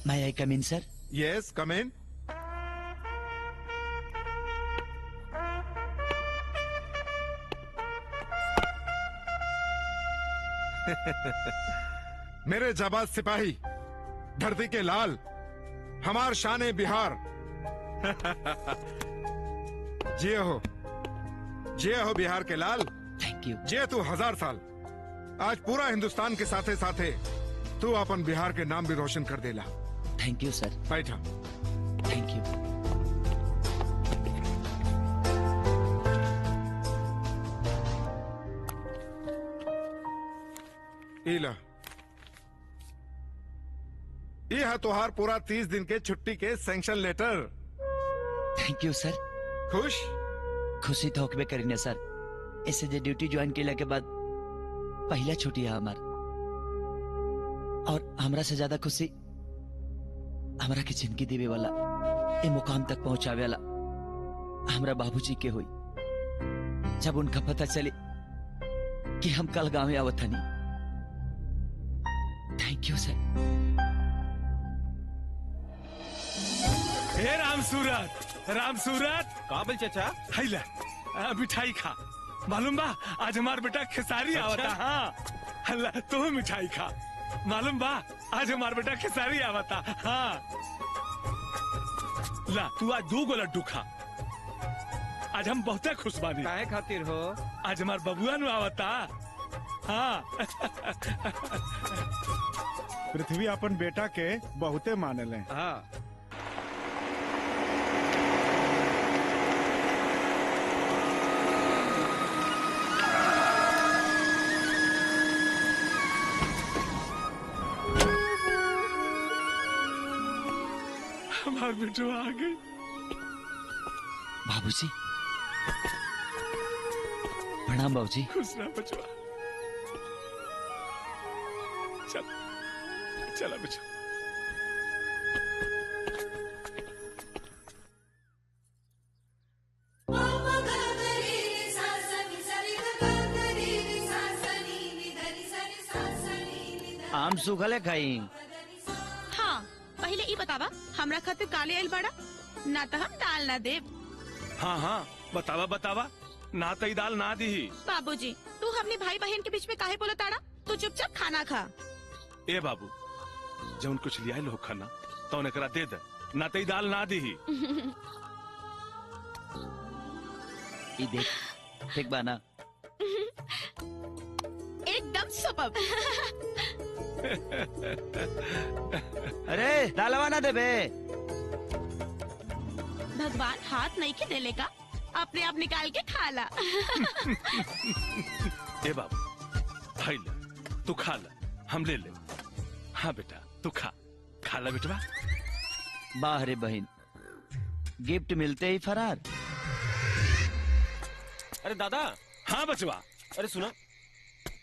May I come in, sir? Yes, come in. मेरे जाबाज सिपाही, धरती के लाल, हमार शान बिहार। जिये हो बिहार के लाल। Thank you. जिये तू 1000 साल। आज पूरा हिंदुस्तान के साथे साथे तू अपन बिहार के नाम भी रोशन कर देला। Thank you, sir. बैठा। Thank you. इला ये है तुहार पूरा 30 दिन के छुट्टी के sanction letter. Thank you, sir. खुश? खुशी तो होकबे करीने सर। ऐसे जे ड्यूटी ज्वाइन केला के बाद पहला छुट्टी है हमार। और हमरा से ज्यादा खुशी हमरा की जिंदगी देवे वाला ए मुकाम तक पहुंचावे वाला हमरा बाबूजी के हुई। जब उनका पता चले कि हम कल गांव में आवत हनी। थैंक यू सर। हे राम सूरत काबिल चाचा। हैला मिठाई खा। मालूम बा आज हमार बेटा खेसारी आवता। हाँ हल्ला तू मिठाई खा। मालूम बा आज हमार बेटा खेसारी आवता। हाँ ला तू आज 2 गो लड्डू खा। आज हम बहुत खुश बानी। काहे खातिर हो? आज हमार बबुआ नु आवता। हाँ पृथ्वी अपन बेटा के बहुते मानले। हाँ हमार बेटो आ गई। बाबूजी प्रणाम बाबूजी। खुश रह बचवा। चल चला बच्चा। आम सूखले खाई। हाँ पहले ई बतावा हमरा खातिर काले आइल बड़ा ना तो हम दाल ना देब। हाँ हाँ बतावा ना तई दाल ना दी। बाबूजी तू हमने भाई बहन के बीच में काहे बोला ताड़ा? तू चुपचाप खाना खा। ए बाबू जौन कुछ लिया लो खाना तो एकरा दे दे ना तई दाल ना दी। ई देख ठीक बा ना? एकदम सुपर। अरे दालवा ना देबे। भगवान हाथ नहीं के देले का अपने आप निकाल के खा ला। ए बाबू भाई ले तू खा ले हम ले ले। हाँ बेटा तू खा ला बेटवा। वाह रे बहन गिफ्ट मिलते ही फरार। अरे दादा। हाँ बचवा। अरे सुनो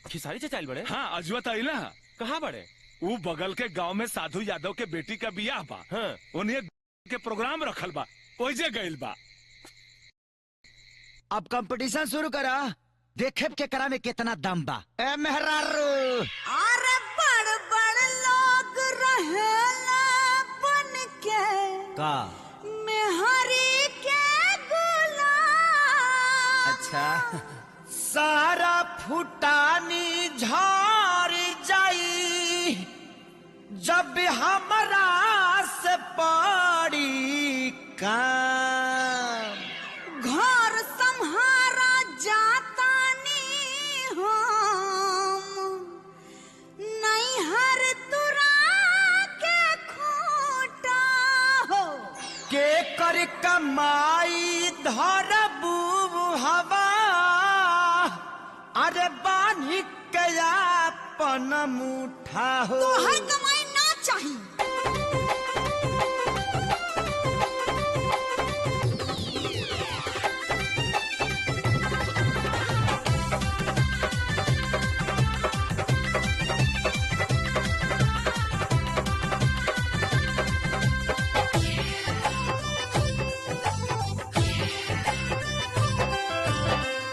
खिसारी चाचा आइल बड़े। हाँ अजवा तई ना। कहाँ बड़े? वो बगल के गांव में साधु यादव के बेटी का बियाह बा। हाँ उन्हें के प्रोग्राम रखल बा ओइजे गइल बा। अब कंपटीशन शुरू करा देखे के करा में कितना दम बा। ए मेहरारू अरे बड़ बड़ लोग रहेला बन के का मेहरी के गुलाम। अच्छा सारा फुटानी झाड़ जाई जब हमरा से पड़ी काम। घर सम्हारा जाता नी हम नहीं हर तुरा के खूटा हो के कर कमाई धरबू हवा। अरे बानी कया पन मुठा हो। तो हर कमाई ना चाहिए।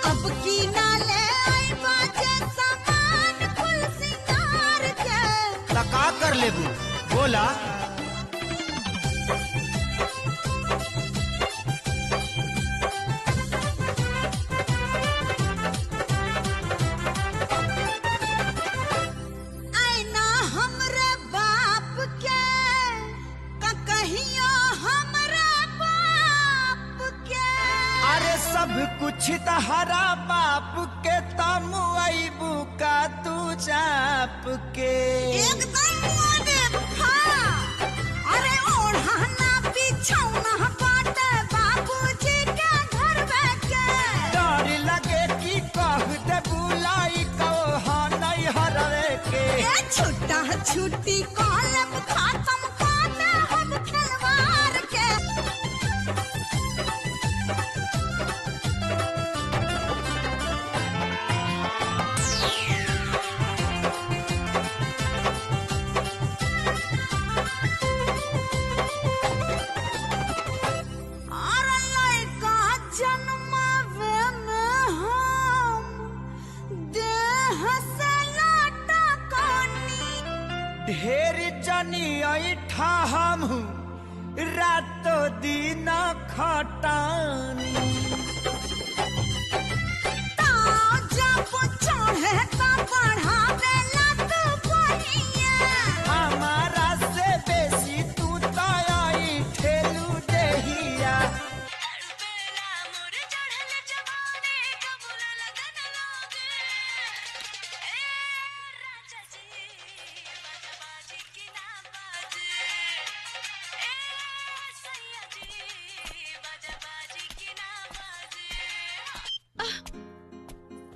अब की नाले आई बाजे सामान कुल सिंगार के। लका कर लेबू बोला। सब कुछ तहरा बाप के तम अबू का तू चाप के एकदम मोदे हाँ अरे ओढ़ाना बिछौना बाटे बाबूजी के घर में के डर लगे कि कह दे बुलाई कहो नहीं हरवे के छुट्टा छुट्टी कॉलम खत्म काटे हम खिलवाड़ के अरे लड़का जन्मावे में हम देह से लाटा कानी ढेर जनी ऐठा हम रातो दिन खटानी जब चढ़े तो बढ़ावे लत बढ़िया हमारा से बेसी तू तई ठेलू देहिया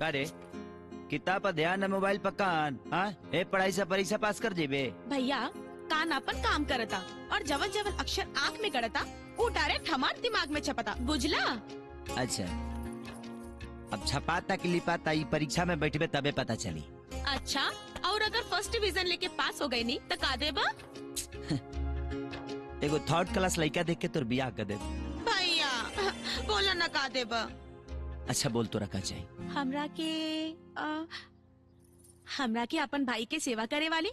अरे किताब पर ध्यान मोबाइल पर कान हाँ ए पढ़ाई से परीक्षा पास कर जेबे भैया कान अपन काम करता और जवल जवल अक्षर आँख में गड़ता वो डायरेक्ट हमारे दिमाग में छपता बुझला। अच्छा अब छपाता कि लिपाता ई परीक्षा में बैठबे तबे पता चली। अच्छा और अगर फर्स्ट डिवीजन लेके पास हो गई नहीं तो का देबा? एगो थर्ड क्लास लड़का देख के तोर बियाह कर दे। भैया बोला ना का देबा? अच्छा बोल तो रखा चाहिए हमरा के अपन भाई के सेवा करे वाली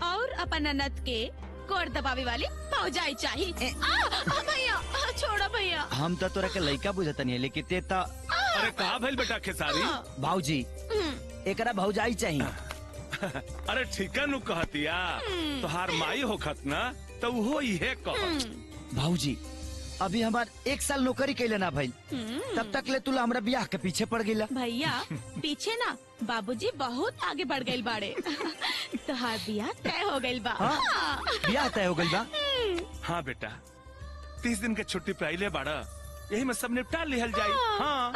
और अपन ननद के कोर दबावे वाली भौजाई चाहिए। भैया छोड़ो भैया। हम तो तोरा के लड़का बुझता नहीं लेकिन ते तो अरे कहा भइल बेटा खेसारी? भाऊजी एकरा भौजाई चाहिए। अरे ठीका नु कहतिया तोहार माई होखत ना तो वो इहे कह। भाऊजी अभी हमार 1 साल नौकरी कैले ना भाई तब तक ले तुला हमरा ब्याह के पीछे पड़ गईला। भैया पीछे ना बाबूजी बहुत आगे बढ़ गए बाड़े। तोहार ब्याह तय हो गइल बा। हाँ? ब्याह तय हो गइल बा। हाँ बेटा 30 दिन के छुट्टी पे आइले बाड़ा यही में सब निपटा लिहल जाई। हाँ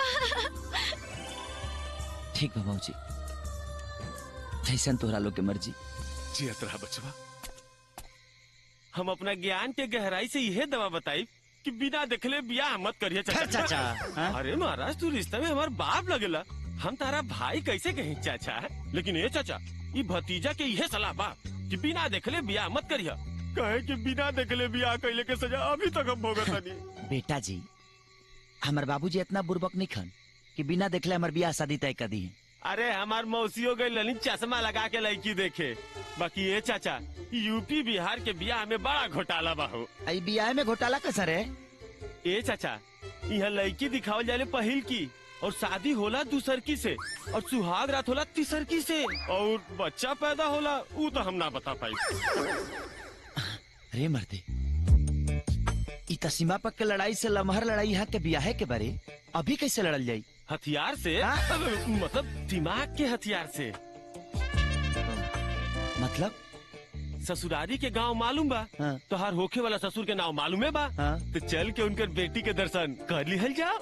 ठीक बा भाऊजी जैसन तोहरा लोग के मर्जी। जियत रहा बचवा। हम अपना ज्ञान के गहराई से यह दवा बताई कि बिना देखले बियाह मत करिए चाचा। चाचा हाँ? अरे महाराज तू रिश्ते में हमार बाप लगेला हम तारा भाई कैसे कहीं चाचा लेकिन ये चाचा ये भतीजा के यह सलाह बा कि बिना देखले बियाह मत करिए। कहे कि बिना देखले बियाह कैले के सजा अभी तक हम भोगत नहीं। बेटा जी हमार बाबूजी इतना बुर्बक नहीं खन कि बिना देखले हमार ब्याह शादी तय कर दी है। अरे हमार मौसियों गई ललित चश्मा लगा के लड़की देखे। बाकी ये चाचा यूपी बिहार के बियाह में बड़ा घोटाला बा हो। आई ब्याह में घोटाला कैसा रे? ए चाचा यहाँ लड़की दिखावल जाले पहिल की और शादी होला दूसर की से और सुहाग रात होला तीसर की से और बच्चा पैदा होला वो तो हम ना बता पाई। रे मर्दे ई त सीमा पक के लड़ाई से लमहर लड़ाई यहाँ के ब्याह के बारे अभी कैसे लड़ल जाई? हथियार से मतलब दिमाग के हथियार से। मतलब ससुरारी के गांव मालूम बा? हाँ। तोहार होखे वाला ससुर के नाम मालूम है बा? हाँ। तो चल के उनकर बेटी के दर्शन कर लिहल जाओ।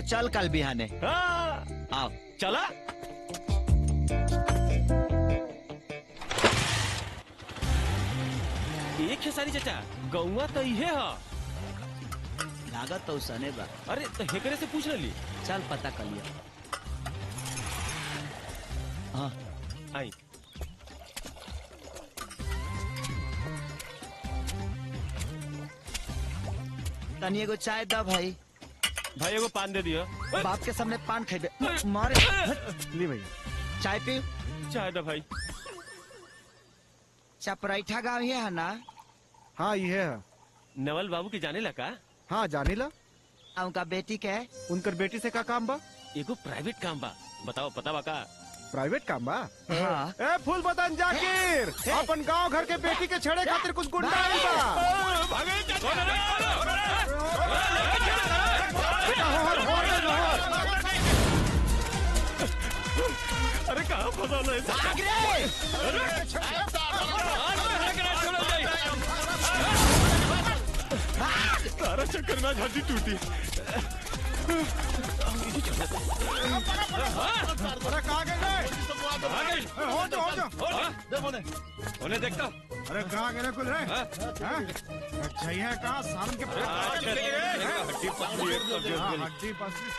चल कल बिहाने। हाँ। आओ चला। एक खेसारी चाचा गौवा तो इहे है। लागत तो सने बा। अरे तो हेकरे से पूछ ली। चल पता कर लिया। हाँ आई तनी एगो चाय दा भाई। भाई एगो पान दे दियो। बाप के सामने पान खेबे मारे। ली भैया चाय पी। चाय दा भाई। चपराइठा गाँव ही है ना? हाँ ये है। नवल बाबू के जाने लगा? हाँ जानी ला। उनका बेटी के है? उनकर बेटी से का काम बा? एगो प्राइवेट काम बा। बताओ पता बा का? प्राइवेट काम बा? हाँ। ए फूल बदन जाकिर अपन गांव घर के बेटी के छेड़े खातिर कुछ गुंडा आइल बा। बेटा हो चक्कर में हड्डी टूटी। अरे कहाँ गए? हो जा उन्हें देखता। अरे कहाँ गए कुल रे? अच्छा ही है कहाँ सालन के हड्डी पसली।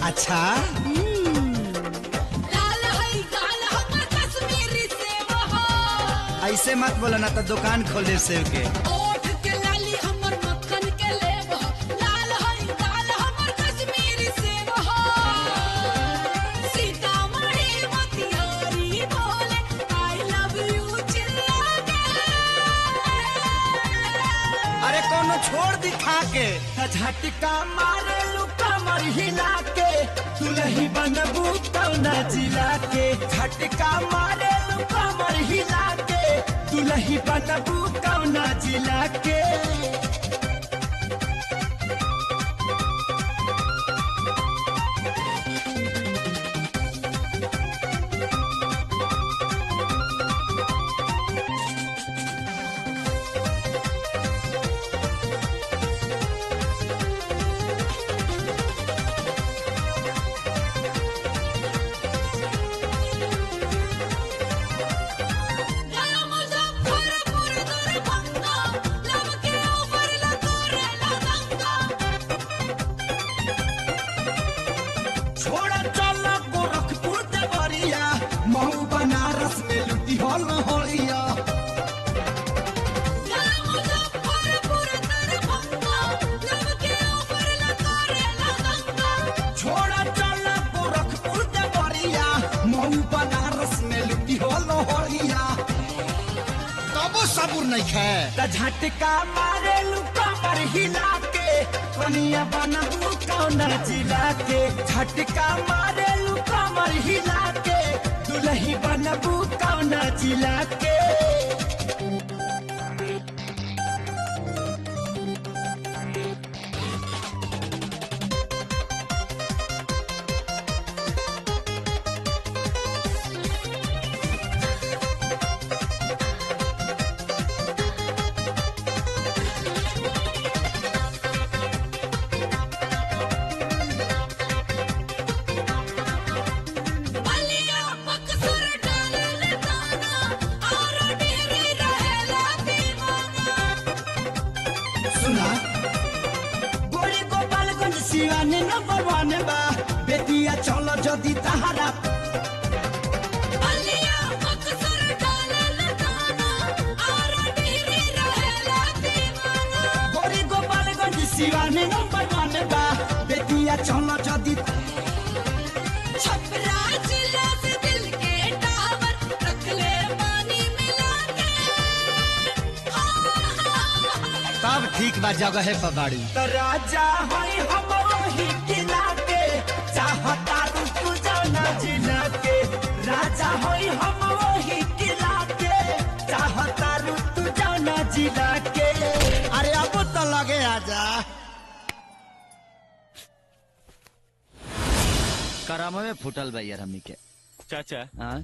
अच्छा लाल है गाल हमर कश्मीरी सेब हो। ऐसे मत बोला ना तो दुकान खोल दे सेब के। ओठ के लाली हमर मक्खन के लेब हो। लाल है गाल हमर कश्मीरी सेब हो। सीतामढ़ी मोतिहारी बोले आई लव यू चिल्ला के। अरे कोनो छोड़ दिखा के झटका मारे लुका मर हिला के दुलही बनबू कौना जिला के। झटका मारे लुका मर हिला के दुलही बनबू कौना जिला के। छोड़ा चल गोरखपुर देवरिया महू बनारस में लुटी हल होलिया। छोड़ा चल गोरखपुर देवरिया महू बनारस में लुटी हल होलिया। तबो सबूर नहीं है त झटका मारे लुका पर हिला के कनिया बनबू कौना जिला के। झटका मारे लुका मर हिला के दुलही बनबू कौना जिला के। सुना गोरी गोपालगंज सिवाने नंबर 1 बा बेटिया चलो जदी तहारा। गोरी गोपालगंज सिवाने नंबर 1 बा बेटिया चलो जदी। छपरा जिला से दिल के टावर रख ले पानी मिला के। तब ठीक बा जगह है पगाड़ी। तो राजा होई हमरो ही किला के चाहता तू जाना जिला के। राजा होई हमरो ही किला के चाहता तू जाना जिला के। अरे अब तो लगे आजा कराम में फुटल बा यार हमनी के। चाचा हाँ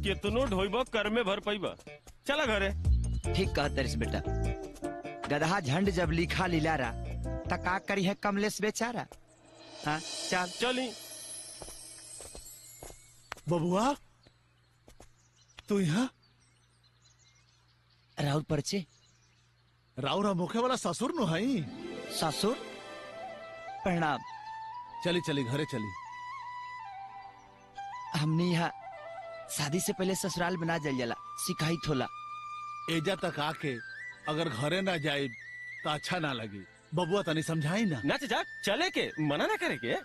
कितनो ढोइबो कर में भर पाइबा। चला घरे। ठीक कहत रिस बेटा। गधा झंड जब लिखा लिलारा त का करी है कमलेश बेचारा। हाँ चल चली। बबुआ तू यहाँ राहुल परचे राउरा मुखे वाला ससुर नु हई। ससुर प्रणाम। चली चली घरे चली। हमने यहाँ शादी से पहले ससुराल बना जल जला शिकायत होला। एजा तक आके अगर घरे ना जाए तो अच्छा ना लगी। बबुआ तनी समझाई ना। ना चाचा चले के मना ना करे के।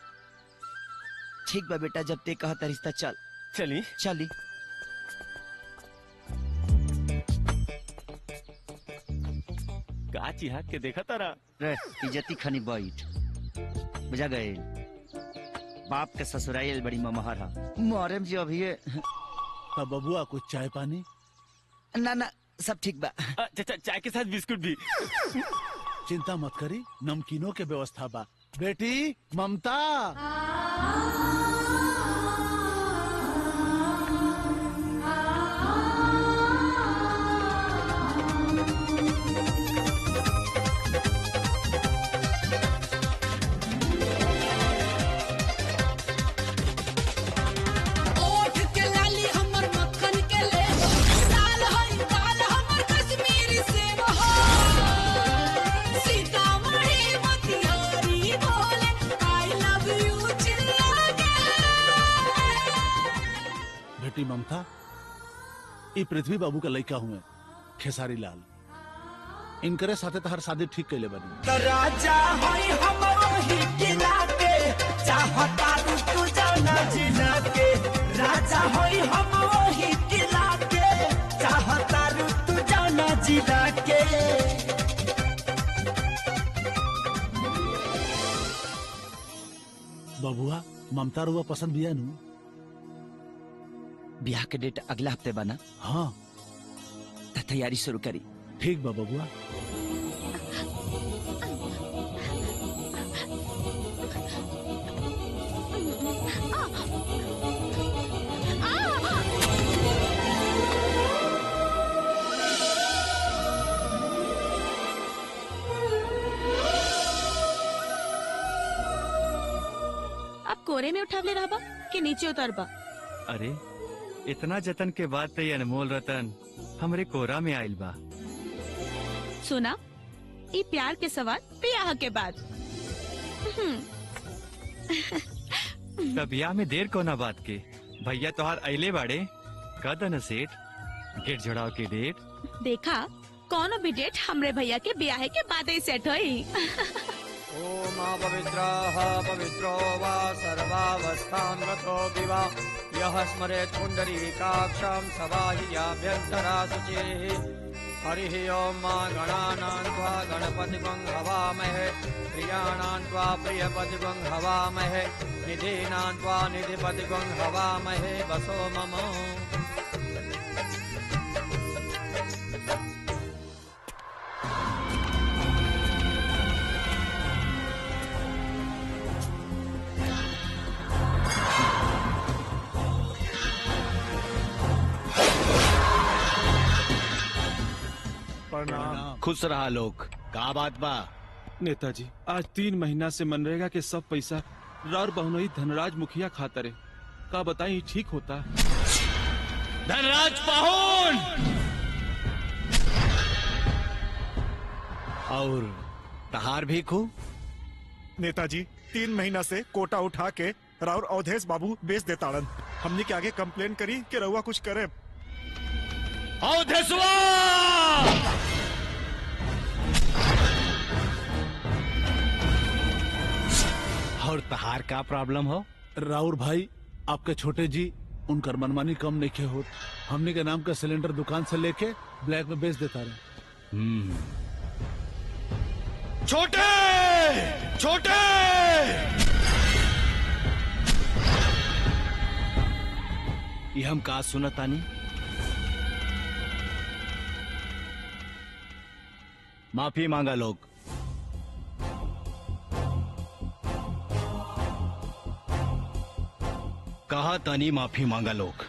ठीक बा बेटा, जब ते कहता रिश्ता चल चली चली। का चिहा के देखा तारा। रे इज्जती खनी बैठ बुझा गए। बाप के ससुराल बड़ी ममहर है। मोहरम जी अभी तब बबुआ कुछ चाय पानी। ना ना सब ठीक बा। चाचा चाय के साथ बिस्कुट भी। चिंता मत करी, नमकीनों के व्यवस्था बा। बेटी ममता ओठ के लाली हमर मक्खन के लेब लाल हई लाल हमर कश्मीरी सेब हो सीतामढ़ी मोतिहारी बोले आई लव यू चिल्ला के। बेटी ममता ई पृथ्वी बाबू का लड़का हुए खेसारी लाल। इनकरे साथे तहर शादी ठीक कैले बनी। तो राजा होई हमरो ही किला के चाहता तू जाना जिला के। राजा होई हमरो ही किला के चाहता तू जाना जिला के। बबुआ ममता रुआ पसंद बिया नु। ब्याह के डेट अगला हफ्ते बना। हाँ त तैयारी शुरू करी। ठीक बा बबुआ। अब कोरे में उठावले रहबा कि नीचे उतरबा? अरे इतना जतन के बाद तो ये अनमोल रतन हमरे कोरा में आइल बा। सुना, ई प्यार के सवाल ब्याह के बाद। तब ब्याह में देर कोना बात के। भैया तोहार अइले बाड़े कदन सेठ गेट जोड़ाव के डेट। देखा कौनो भी डेट हमरे भैया के ब्याह के बाद ही सेट होई। ओम पवित्रः पवित्रो वा सर्वावस्थां गतो विवा यः स्मरेत् पुण्डरीकाक्षं सवाहियाभ्यन्तरा शुचिः। हरिः ओम मा गणानां त्वा गणपतिं हवामहे प्रियाणां त्वा प्रियपतिं हवामहे निधीनां त्वा निधिपतिं हवामहे वसो मम। खुश रहा लोग। का बात बा? नेताजी आज 3 महीना से मनरेगा के सब पैसा रार बहुनई धनराज मुखिया खातरे का बताई ठीक होता। धनराज पाहुन और तहार भी खू। नेताजी 3 महीना से कोटा उठा के राउर अवधेश बाबू बेच देताड़न। हमने के आगे कंप्लेन करी कि रउआ कुछ करे। अवधेशवा और तहार का प्रॉब्लम हो? राउर भाई आपके छोटे जी उनकर मनमानी कम नहीं के होत। हमने के नाम का सिलेंडर दुकान से लेके ब्लैक में बेच देता रहे। छोटे छोटे ये हम का सुनतानी। माफी मांगा लोग। कहा तानी माफी मांगा लोग।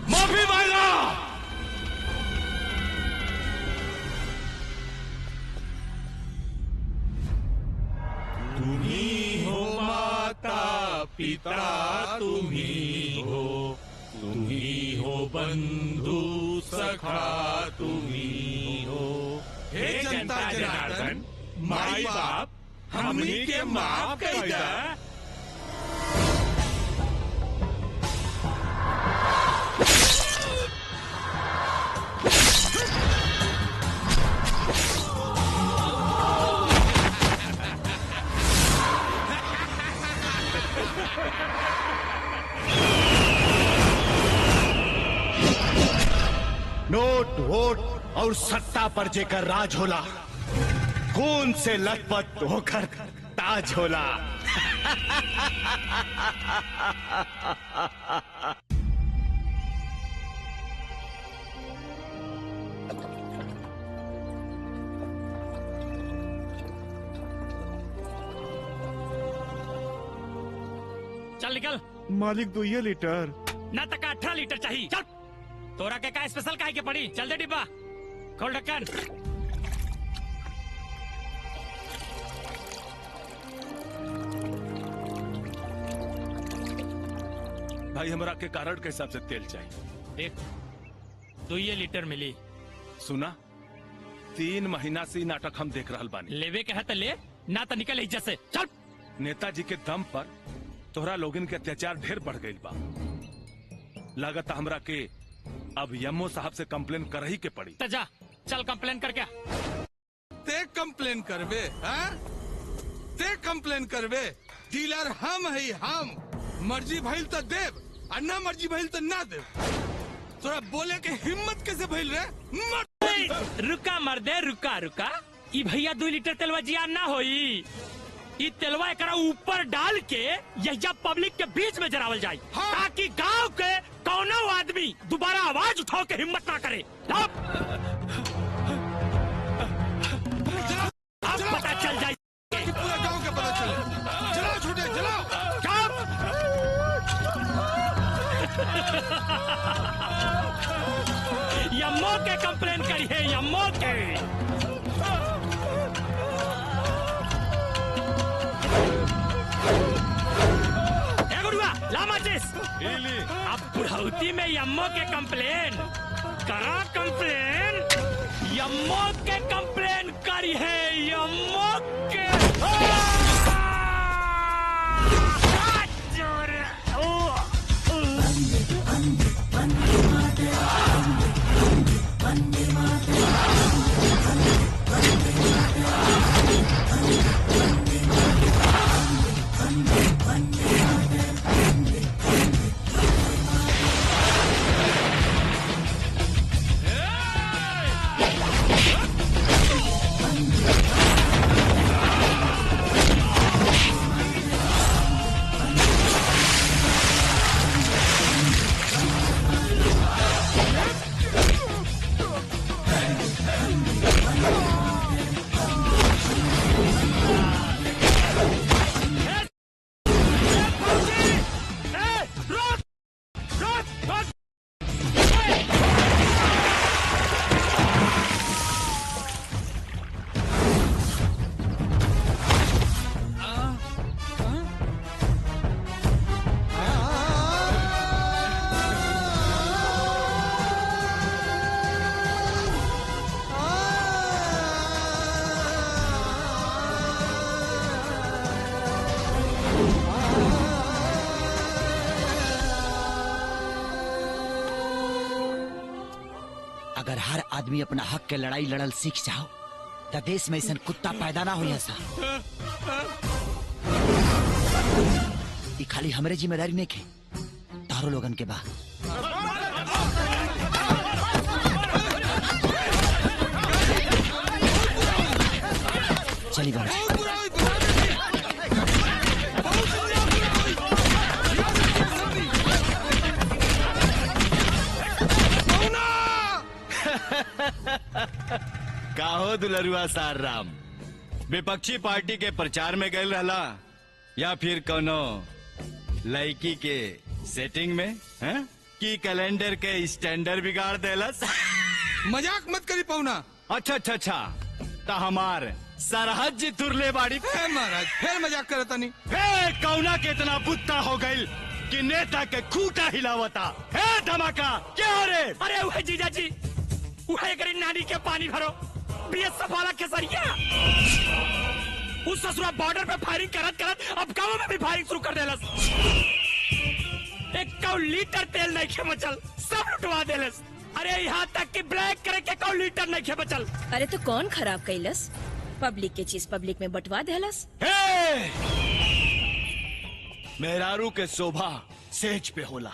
माफी मांगा। तुम्ही हो माता पिता, तुम्ही हो बंधु सखा, तुम्ही हो हे जनता जनार्दन माई बाप हमनी के माफ कर दा। नोट वोट और सत्ता पर जेकर राज होला, खून से लथपथ होकर ताज होला। चल निकल। मालिक 2 लीटर ना तक 18 लीटर चाहिए। चल तोरा के का स्पेशल काहे के पड़ी। चल दे डिब्बा, खोल ढक्कन। भाई हमरा के कारण के हिसाब से तेल चाहिए। देख 2 लीटर मिली। सुना 3 महीना से नाटक हम देख रहल बानी। लेवे के है तो ले, ना तो निकल इज्जत से। चल। नेताजी के दम पर तोहरा लोगन के अत्याचार ढेर बढ़ गई बा। लागत हमरा के अब यमो साहब से कंप्लेन कर ही के पड़ी। तो जा चल कंप्लेन कर क्या। ते कंप्लेन करबे हाँ? ते कंप्लेन करबे। डीलर हम है हम। मर्जी भइल तो देव और ना मर्जी भइल तो ना देव। तोरा बोले के हिम्मत कैसे भइल रे। रुका मर्दे रुका रुका। ई भैया 2 लीटर तेलवा जिया ना होई। ई तेलवा एकरा ऊपर डाल के यह पब्लिक के बीच में जरावल जाए। हाँ। ताकि गांव के कौनो आदमी दोबारा आवाज उठाओ के हिम्मत ना करे। अब पता चल जाए। पूरा गांव के पता चले। चलाओ छोटे चलाओ। यम्मो के कंप्लेन करी है यम्मो के। अब बुढ़ौती में यम्मो के कंप्लेन करा। कंप्लेन यम्मो के कंप्लेन करी है यम्मो के। अगर हर आदमी अपना हक के लड़ाई लड़ल सीख जाओ तो देश में ऐसा कुत्ता पैदा ना हो। ऐसा ये खाली हमरे जिम्मेदारी नहीं के, तारो लोगन के बा। चली बाबा। काहो दुलरुआ सार राम, विपक्षी पार्टी के प्रचार में गए रहला या फिर कोनो लड़की के सेटिंग में है? की कैलेंडर के स्टैंडर्ड बिगाड़ देलस। मजाक मत करी पौना। अच्छा अच्छा अच्छा ता हमार सरहद जी तुरले बाड़ी। महाराज फिर मजाक करता नहीं। कौना के इतना बुत्ता हो गई कि नेता के खूटा हिलावता है। धमाका क्या हो रे? अरे वह जीजा जी वह नानी के पानी भरो बीएसएफ वाला केसरिया। उस ससुरा बॉर्डर पे फायरिंग करत करत अब गाँव में भी फायरिंग शुरू कर देलस। 1 लीटर तेल नहीं खे बचल, सब लुटवा देलस। अरे यहाँ तक कि ब्लैक करे के 1 लीटर नहीं खे बचल। अरे तो कौन खराब कैलस? पब्लिक के चीज पब्लिक में बंटवा देलस। मेहरारू के शोभा सेज पे होला,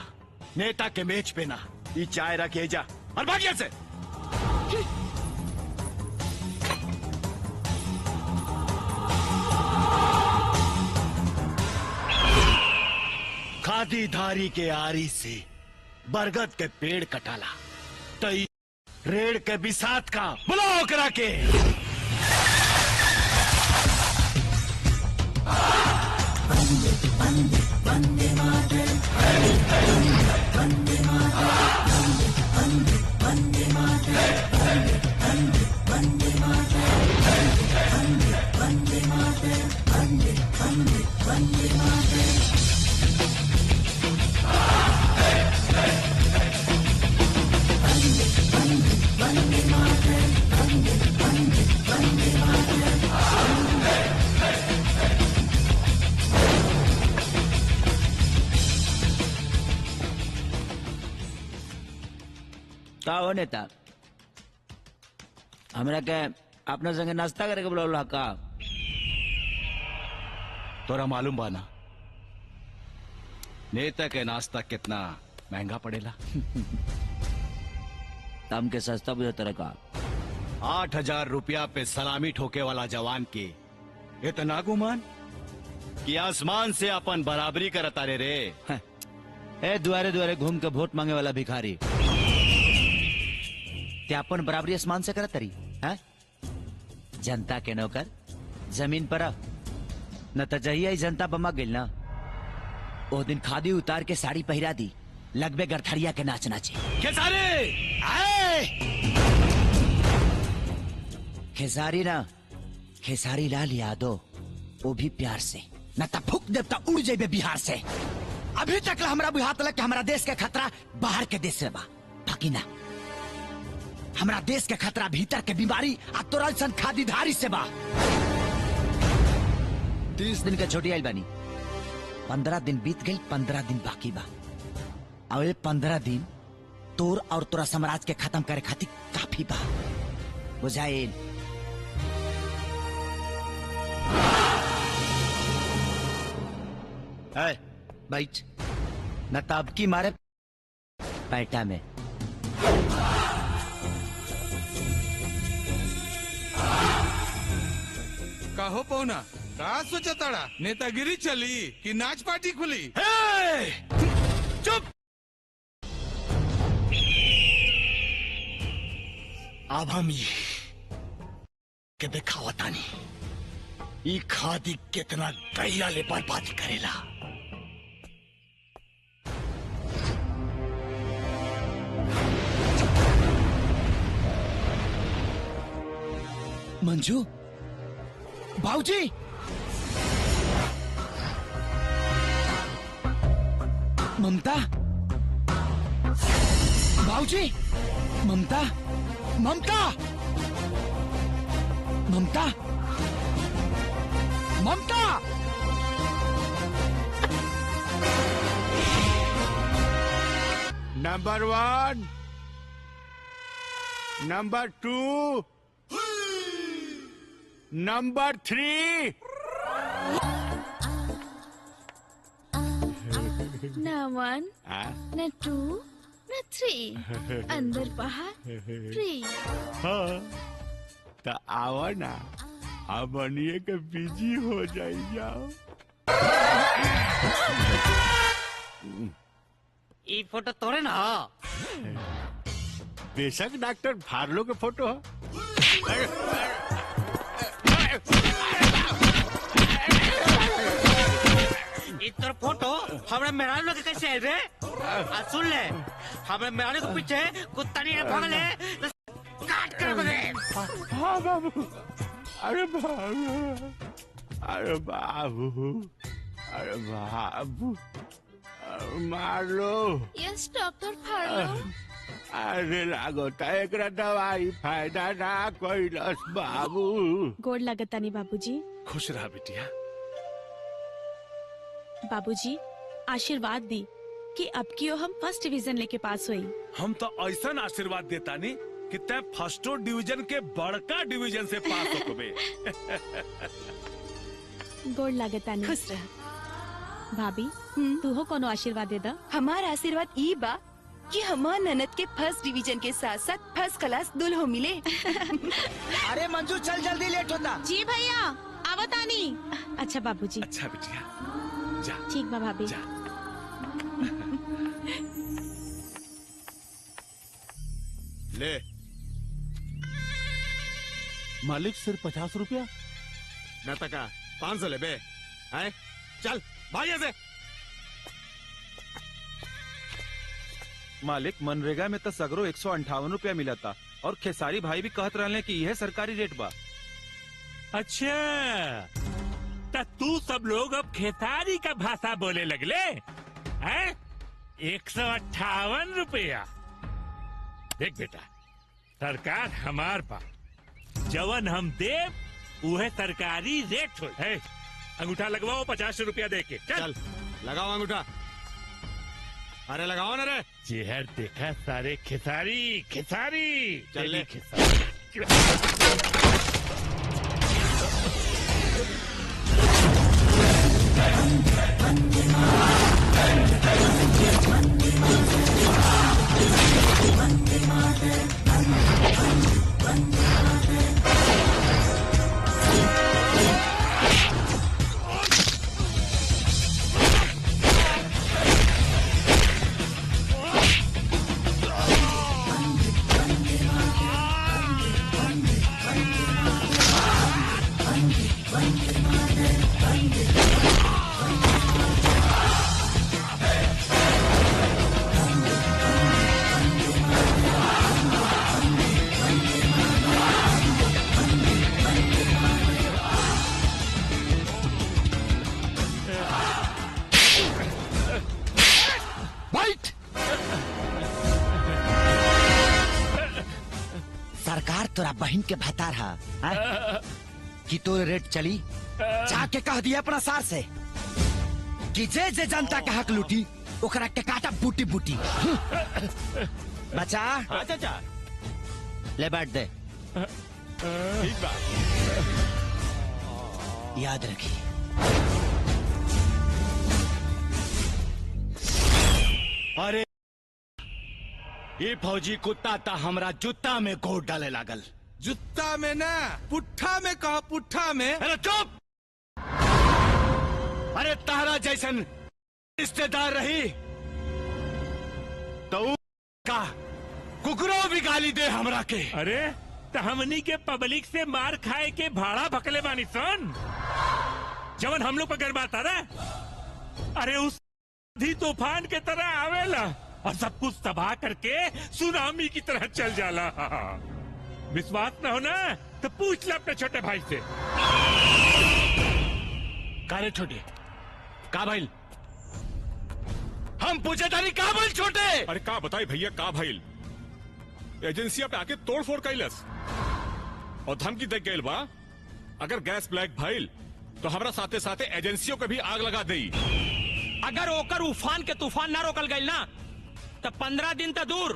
नेता के मेज पे ना। ये चाय रखे जा और भागिया से। खादी धारी के आरी से बरगद के पेड़ कटाला, तई रेड़ के बिसात का बुलाओ करा के। का हो नेता, हमरा के अपना संगे नाश्ता करे के बोला का? तोरा मालूम बाना नेता के नाश्ता कितना महंगा पड़ेला? तम के सस्ता बुझा तरह का। 8,000 रुपया पे सलामी ठोके वाला जवान के इतना गुमान कि आसमान से अपन बराबरी करता रे। ए दुआरे दुआरे घूम के वोट मांगे वाला भिखारी क्या अपन बराबरी आसमान से करत तरी है? जनता के नौकर जमीन पर न तो जहिया जनता बमा गिल ना ओ दिन खादी उतार के साड़ी पहिरा दी, लगबे गरथरिया के नाच नाचे। खेसारी ना, खेसारी लाल यादव, वो भी प्यार से, न तो फूक देवता उड़ जाए बिहार से। अभी तक हमरा बुझात लग कि हमारा देश के खतरा बाहर के देश से बा, बाकी ना हमारा देश के खतरा भीतर के बीमारी आ तोरल सन खादीधारी से बा। 30 दिन के छोटी आइल बानी, 15 दिन बीत गई, 15 दिन बाकी बा। अब ये 15 दिन तोर और तोरा साम्राज्य के खत्म करे खातिर काफी बा, बुझाइल? बैठ न ताब की मारे पैटा में। कहो पौना का सोचा ताड़ा, नेतागिरी चली कि नाच पार्टी खुली? चुप! अब हम ये के दिखावतानी ई खादी कितना गहिरा ले बर्बादी करेला। मंजू, बाबूजी, ममता, बाबूजी, Mamta, Mamta, Mamta, Mamta. Number 1, number 2, number 3। न 1 न 2 न 3, अंदर बाहर फ्री। हाँ, तो आओ ना, अब बनिए के बिजी हो जाई जाओ। ये फोटो तोरे ना? बेशक डॉक्टर फार्लो के फोटो है। ये तोर फोटो हमरा मेहरारू लोग कैसे है रे? सुन ले, हमरा मेहरारू के पीछे कुत्ता नहीं भागले तो काट कर बने। हाँ बाबू, अरे बाबू, अरे बाबू, अरे बाबू, मार लो। Yes doctor फार्लो। अरे लागोता एकरा दवाई फायदा ना कइलस बाबू। गोड़ लगतानी बाबूजी। खुश रहा बिटिया। बाबूजी आशीर्वाद दी कि अब की हम फर्स्ट डिवीजन लेके पास हुई। हम तो ऐसा आशीर्वाद देता नहीं कि तय फर्स्टो डिवीजन के बड़का डिवीजन से पास हो बे। गोड़ लगतानी। खुश रह। भाभी तू हो कोनो आशीर्वाद दे दा। हमारा आशीर्वाद ई बा कि हमार ननद के फर्स्ट डिवीजन के साथ साथ फर्स्ट क्लास दुल्हो मिले। अरे मंजू चल जल्दी लेट होता। जी भैया आवतानी। अच्छा बाबूजी। अच्छा बिटिया जा। ठीक बा भाभी। जा। ले मालिक सिर्फ 50 रुपया। न तका 500 ले बे। हैं? चल भाग यहाँ से। मालिक मनरेगा में तो सगरो 158 रुपया मिला था और खेसारी भाई भी कहत रहले कि यह सरकारी रेट बा। अच्छा तो तू सब लोग अब खेसारी का भाषा बोले लगले हैं? 158 रुपया। देख बेटा सरकार हमार बा, जवन हम देव उहे सरकारी रेट हो। अंगूठा लगवाओ 50 रुपया दे के। चल लगाओ अंगूठा। अरे लगाओ ना रे। चेहर देखा सारे खेसारी खेसारी। चल ले। सरकार तोरा बहन के भतार हा कि तो रेट चली। जाके कह दिया अपना सार से कि जे जे जनता के हक लूटी ओकरा के काटा बूटी बूटी। बचा। हाँ चाचा। ले बैठ दे। ठीक बा। याद रखी। अरे ये फौजी कुत्ता ता हमरा जूता में गोड़ डाले लागल। जुत्ता में ना पुट्ठा में कहा। पुट्ठा में। अरे चुप। अरे तारा जैसन रिश्तेदार रही तो का कुकरो भी गाली दे हमरा के। अरे तो हमनी के पब्लिक से मार खाए के भाड़ा भकले बानी सन जवन हम लोग पर गरबाता ना। अरे उस तूफान के तरह आवेला और सब कुछ तबाह करके सुनामी की तरह चल जाला। विश्वास न हो ना तो पूछ ले अपने छोटे भाई से। कारे छोटे का भाई हम पूछे तारी का भाई छोटे। अरे का बताई भैया का भाई एजेंसिया पे आके तोड़ फोड़ कैलस और धमकी दे गइल बा अगर गैस ब्लैक भइल तो हमरा साथे साथे एजेंसियों को भी आग लगा देई। अगर ओकर उफान के तूफान ना रोकल गइल ना तो 15 दिन तो दूर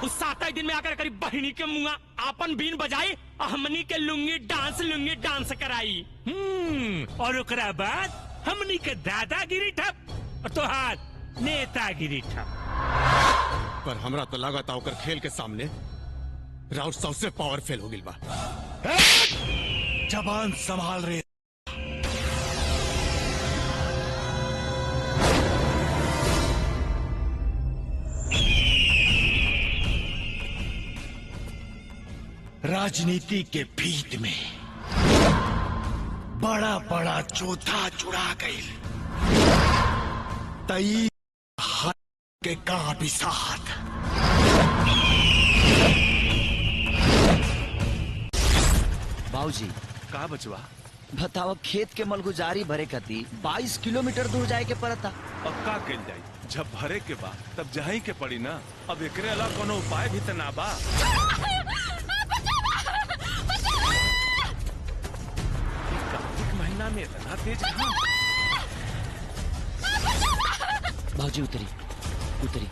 उस 7 दिन में आकर करीब बहिनी के मुंगा आपन बीन बजाई हमनी के लुंगी डांस कराई। और ओकरा बाद हमनी के दादागिरी ठप और तोहार नेतागिरी ठप। पर हमरा तो लगा था ओकर खेल के सामने राउत सबसे पावरफुल हो गिल बा। जबान संभाल रहे। राजनीति के भीत में बड़ा बड़ा चौथा चुरा गई तई हाथ के का भी साथ। बाबूजी का बचवा बताओ खेत के मलगुजारी भरे कती 22 किलोमीटर दूर जाए के पड़ता। अब का कल जाई जब भरे के बा तब जही के पड़ी ना। अब एकरे अलावा कोनो उपाय भी त ना बा। कार्तिक महीना में इतना तेज कहाँ? बाजी उतरी उतरी।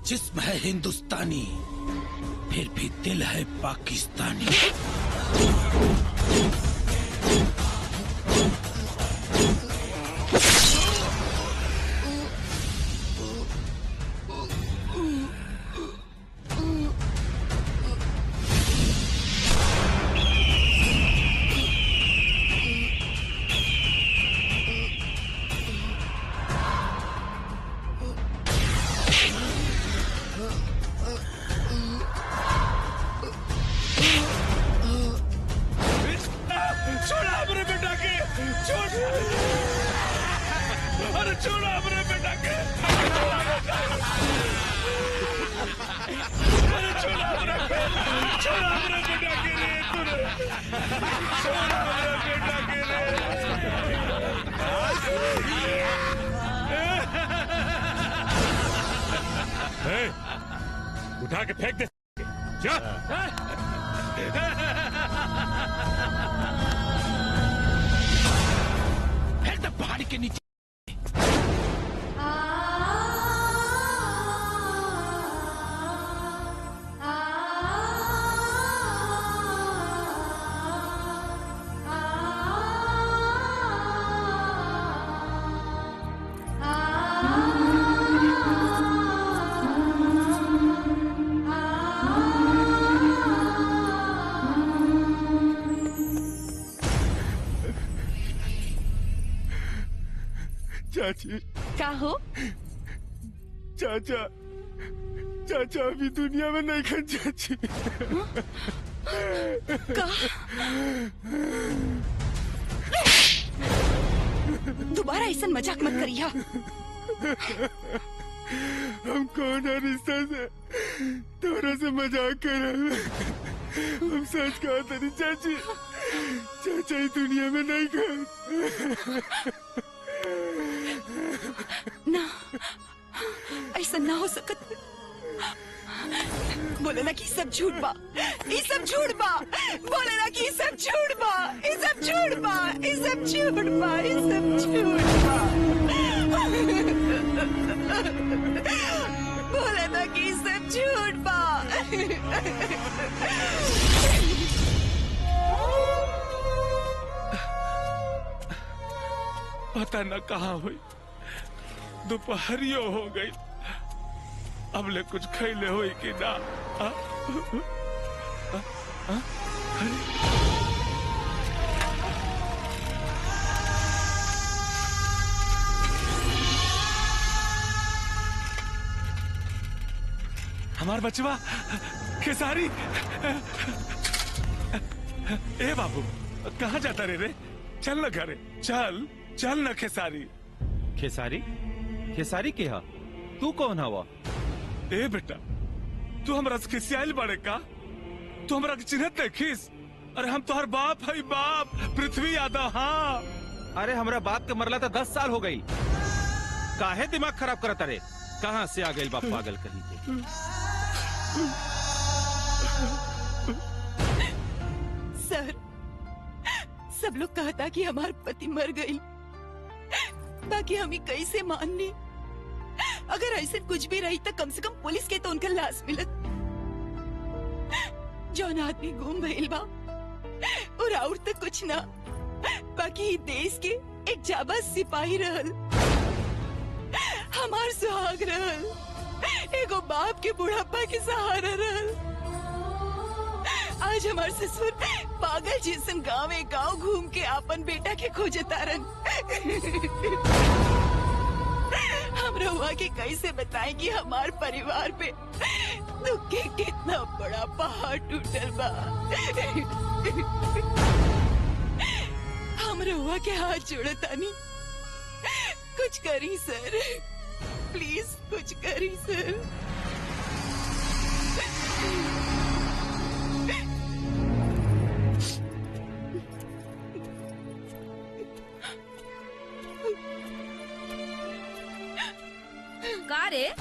जिस्म है हिंदुस्तानी फिर भी दिल है पाकिस्तानी। उठा के फेंक दे। जा। फेंक दे पहाड़ी के नीचे। चाची का हो? चाचा चाचा अभी दुनिया में नहीं खन चाची। का? दोबारा ऐसा मजाक मत करिया। हम कौन है रिश्ता से तोरा से मजाक कर रहे हैं। हम सच कहा तेरी चाची। चाचा ही दुनिया में नहीं खन। ना ऐसा ना हो सकत। बोले ना कि सब झूठ बा, ये सब झूठ बा। बोले ना कि सब झूठ बा, ये सब झूठ बा, ये सब झूठ बा, ये सब झूठ बा। बोले ना कि सब झूठ बा। पता न कहाँ हुई, दोपहरियो हो गई। अब ले कुछ खैले हुई कि ना। हमार बचवा खेसारी। ए बाबू कहाँ जाता रे? चल न घरे, चल चल न खेसारी। खेसारी खेसारी के हा? तू कौन हवा? ए बेटा तू हमरा से खिसियाल बड़े का? तू हमरा के चिन्हत नहीं खिस? अरे हम तोहर बाप है, बाप पृथ्वी यादव। हाँ अरे हमरा बाप के मरला तो 10 साल हो गई। काहे दिमाग खराब करत रे? कहाँ से आ गई बाप पागल कहीं के? सर सब लोग कहता कि हमार पति मर गई, बाकी हमें कैसे मान ली? अगर ऐसे कुछ भी रही तो कम से कम पुलिस के तो उनका लाश मिलत। जौन आदमी गुम भइल बा और तो कुछ ना, बाकी देश के एक जाबाज सिपाही रहल, हमार सुहाग रहल, एगो बाप के बुढ़ापा के सहारा रहल। आज हमार ससुर पागल जैसन गाँव घूम के अपन बेटा के खोजे तारन। हम रहुआ के कैसे बताएं कि हमार परिवार पे दुख के कितना बड़ा पहाड़ टूटल बा। हम रहुआ के हाथ जोड़तानी, कुछ करी सर, प्लीज कुछ करी सर। का रे,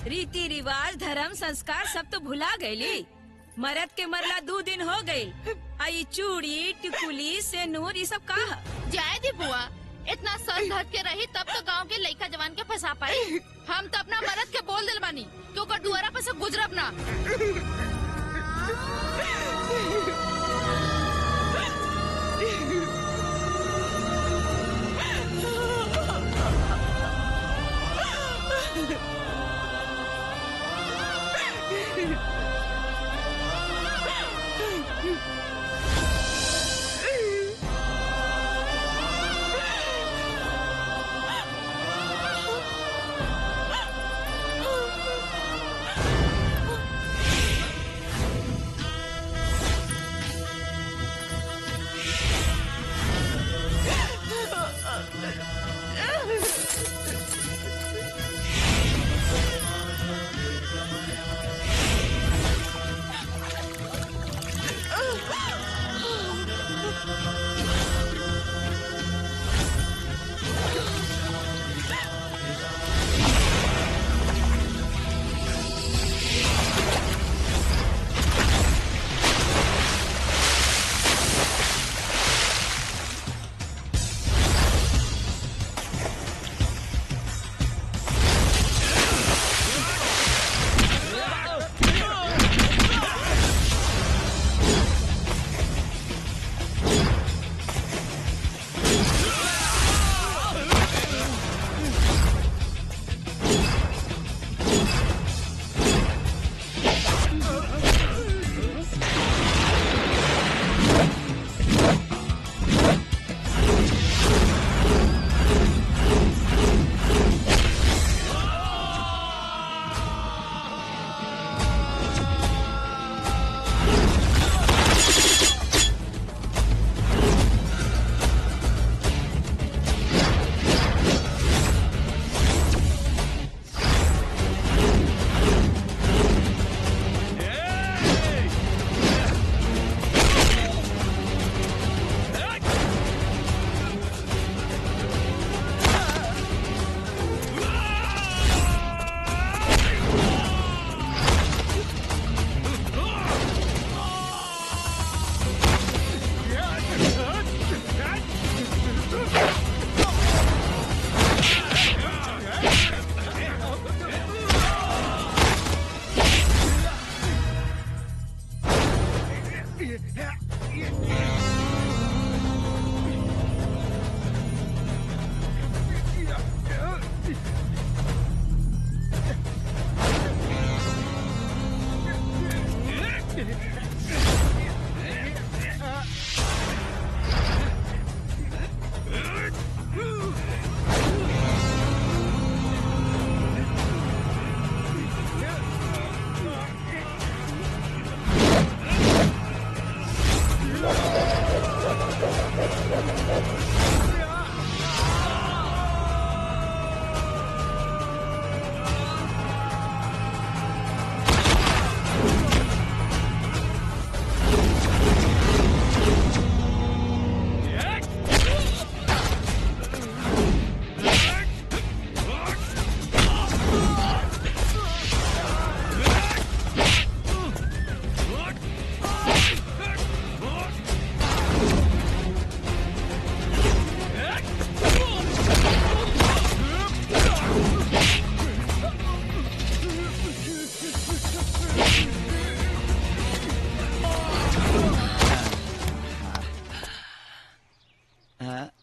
रीति रिवाज धर्म संस्कार सब तो भुला गईली। मरद के मरला 2 दिन हो गई। आई चूड़ी टिकुली सेनूर ये सब का जाए दी बुआ, इतना सर धर के रही तब तो गांव के लड़का जवान के फंसा पाई। हम तो अपना मरद के बोल दिल बानी क्योंकि दुआरा पे से गुजरब ना।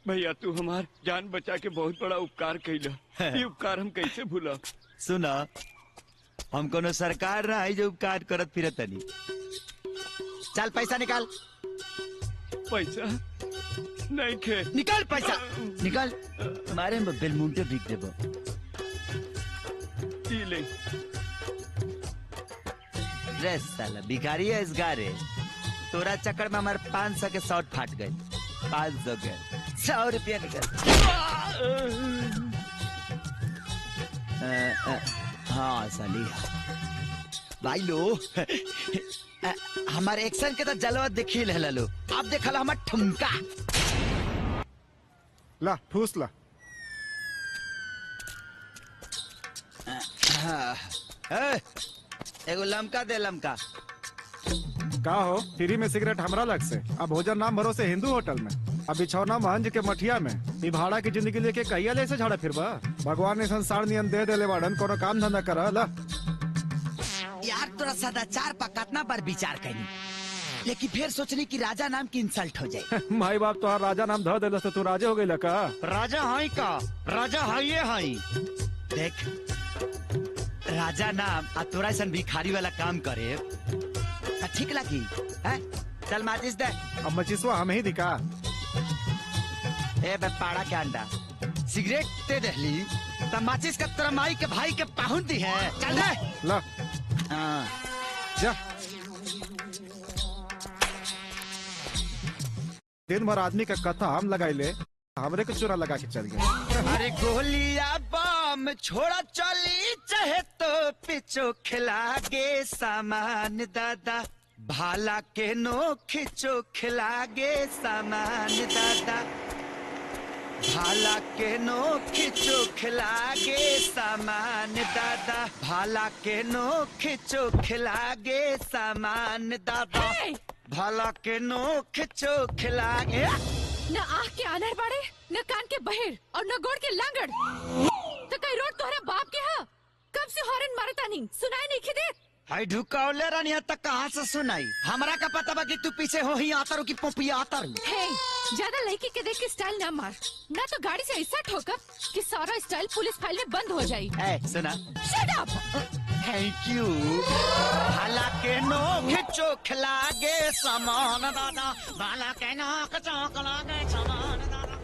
भैया तू हमार जान बचा के बहुत बड़ा उपकार कैला। ये उपकार हम कैसे भूला। सुना, हम कोनो सरकार ना है जो उपकार करत फिरत तनी। चल पैसा निकाल। पैसा नहीं खे। निकाल पैसा निकाल। मारे में बेलमुंटे बिक देबो। ले ड्रेस साला भिखारी है इस गारे। तोरा चक्कर में हमारे 500 के शॉर्ट फाट गए। 500 के 100 रुपया निकल। हाँ साली भाई लो हमारे एक्शन के तो जलवा देखी ले लो। अब देखा हमार ठुमका। ला ठूस ला। एगो लमका दे लमका। का हो फ्री में सिगरेट हमरा लग से। अब भोजन नाम भरोसे हिंदू होटल में। अब बिछौना महंज के मठिया में। ई भाड़ा की जिंदगी लेके कहिया ले से झाड़ा फिरबा। भगवान ने संसार नियम दे देले बाड़न। कोनो काम धंधा करा ला। यार तोरा सदाचार पर कितना बार विचार करी, लेकिन फिर सोचनी कि राजा नाम की इंसल्ट हो जाए। माई बाप तो राजा नाम ध देलस तो तू राजे हो गइल का। राजा हाई का राजा हाई हाई। देख राजा नाम आ तोरा ऐसा भिखारी वाला काम करे ठीक लगी है? चल माचिस दे। अब मचिसवा हमें ही दिखा। ए बे पाड़ा के अंडा सिगरेट दे दहली तब माचिस का तेरा माई के भाई के पाहुन दी है। चल दे ला। हाँ जा। दिन भर आदमी का कथा हम लगाई ले हमरे को चोरा लगा के चल गए। अरे गोलिया बम छोड़ा चली चाहे तो पिछो खिला गे सामान दादा। भाला के नो खिंचो खिला गे सामान दादा। भाला के नो खिंचो खिला गे सामान दादा। भाला के नो खिंचो खिला गे सामान दादा। भाला के नो खिंचो खिला गे। न आँख के आनर बाड़े, न कान के बहेर और न गोड़ के लांगड़। तो कई रोड तोहरा बाप के हा। कब से हॉर्न मारता नहीं सुनाई नहीं खिदे। हाय ढुकावले रानी तक कहाँ से सुनाई। हमरा का पता बा कि तू पीछे हो ही आता रू की पोपिया आता रू। हे ज्यादा लड़की के देख के स्टाइल ना मार, ना तो गाड़ी से ऐसा ठोकर कि सारा स्टाइल पुलिस फाइल में बंद हो जाए। सुना शट अप। Thank you. भाला के नो खिंचो खिला गे सामान दादा। भाला के नो खिंचो खिला गे सामान दादा।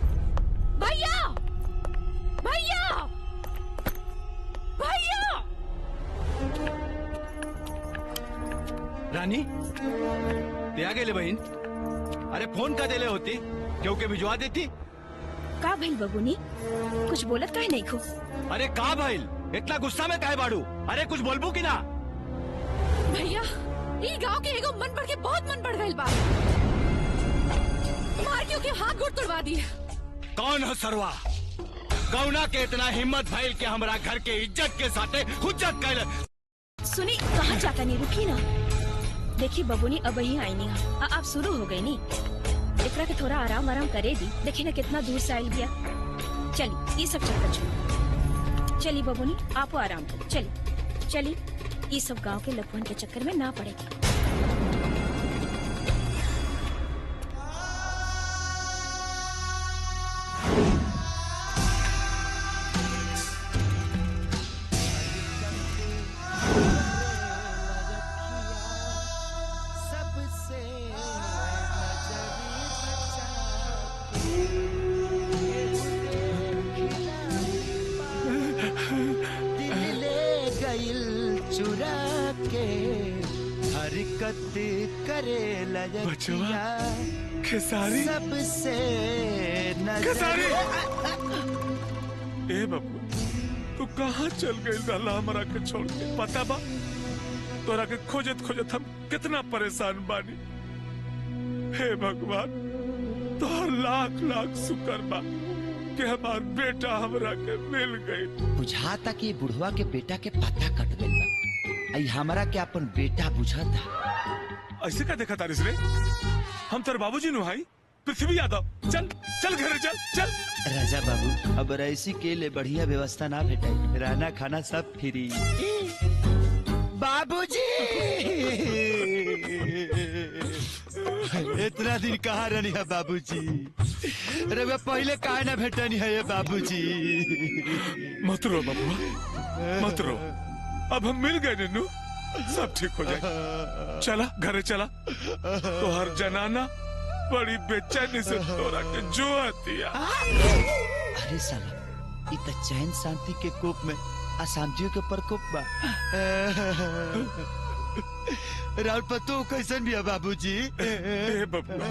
भैया भैया भैया। रानी ते आ गेले बहन। अरे फोन का देले होती क्योंकि भिजवा देती। का भइल बबुनी कुछ बोलत काहे नहीं खो। अरे का भइल इतना गुस्सा में काहे बाड़ू। अरे कुछ बोलबू की ना। भैया ये गांव के एगो मन बढ़ के बहुत मन बढ़ गइल बा। मार क्योंकि हाथ गोड़ तोड़वा दिए। कौन है सरवा। कौना के इतना हिम्मत भइल के हमरा घर के इज्जत के साथे हुज्जत कैल। सुनी कहाँ जाता नहीं रुकी ना। देखी बबुनी अब ही आई नहीं। आप शुरू हो गई नी। एकरा के थोड़ा आराम आराम करे दी। देखी ना कितना दूर से आयल गया। चली ये सब चक्कर छोड़। चली बबुनी आप आराम करो। चली चली ये सब गांव के लफुन के चक्कर में ना पड़ेगी। करे बचवा खेसारी सबसे खेसारी। ए बाबू तू कहाँ चल गई रहला हमरा के छोड़ के। पता बा तोरा के खोजत खोजत हम कितना परेशान बानी। हे भगवान तोहर लाख लाख शुक्र बा कि हमार बेटा हमरा के मिल गई। बुझाता कि बुढ़वा के बेटा के पता कट गई बा। आई हमरा के अपन बेटा बुझाता। ऐसे का देखा तारिस रे। हम तेरे बाबूजी नु भाई पृथ्वी यादव। चल चल घरे चल चल। राजा बाबू अब ऐसी के लिए बढ़िया व्यवस्था ना भेटाई। रहना खाना सब फ्री। बाबूजी इतना दिन कहाँ रहनी है बाबूजी। अरे पहले कहा ना भेटनी है ये बाबूजी। मत रो बबुआ मत रो। अब हम मिल गए नन्नू, सब ठीक हो जाए। चला घरे चला, तो हर जनाना बड़ी बेचैनी से तोरा के जो हतिया। अरे साला, इ त चैन शांति के कोप में अशांतियों के प्रकोप बा। राउत पतो कैसन भी है बाबूजी? ए बबुआ,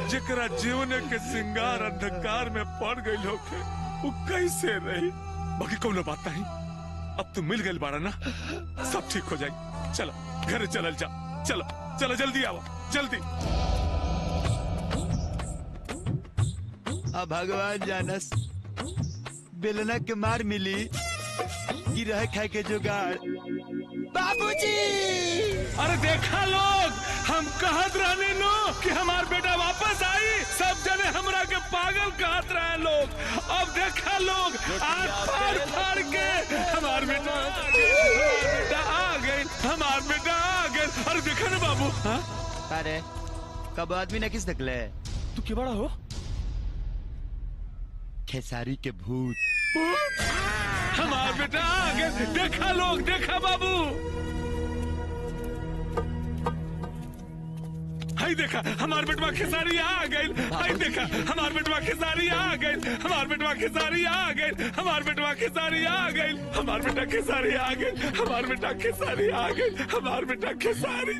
जेकरा जीवन के सिंगार अंधकार में पड़ गई होके वो कैसे रही? बाकी कोनो बात नहीं, अब तू मिल गई बाड़ा ना, सब ठीक हो जाए। चलो घरे चलल जा, चलो चलो जल्दी आओ, जल्दी। अब भगवान जानस बेलना के मार मिली कि रह खाए के जुगाड़। बाबूजी! अरे देखा लोग, हम कहत रहने लो कि हमार बेटा वापस आई, सब जने हमरा के पागल कहत रहे लोग। अब देखा लोग, आग फाड़ फाड़ के हमार बेटा आ गए, हमार बेटा आ गए। अरे देखा ना बाबू। हाँ? अरे कब आदमी ने किस निकले? तू क्या बड़ा हो? खेसारी के भूत। हमार बेटा आ गए, देखा लोग, देखा बाबू। हाय देखा, हमार बेटवा खेसारी आ गए। हाय देखा, हमार बेटवा खेसारी आ गए, हमार बेटवा खेसारी आ गए, हमार बेटवा खेसारी आ गए, हमार बेटा खेसारी आ गए, हमार बेटा खेसारी आ गए, हमार बेटा खेसारी।